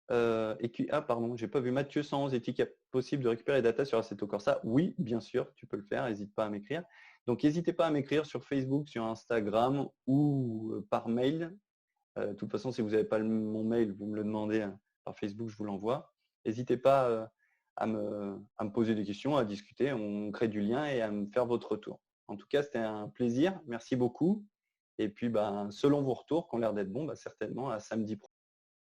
[SPEAKER 1] Pardon, j'ai pas vu Mathieu 111, est-il possible de récupérer les data sur Assetto Corsa? Oui, bien sûr, tu peux le faire, n'hésite pas à m'écrire. Donc n'hésitez pas à m'écrire sur Facebook, sur Instagram ou par mail. De toute façon, si vous n'avez pas mon mail, vous me le demandez par Facebook, je vous l'envoie. N'hésitez pas à me poser des questions, à discuter, on crée du lien et à me faire votre retour. En tout cas, c'était un plaisir, merci beaucoup. Et puis, selon vos retours, qui ont l'air d'être bons, certainement à samedi prochain.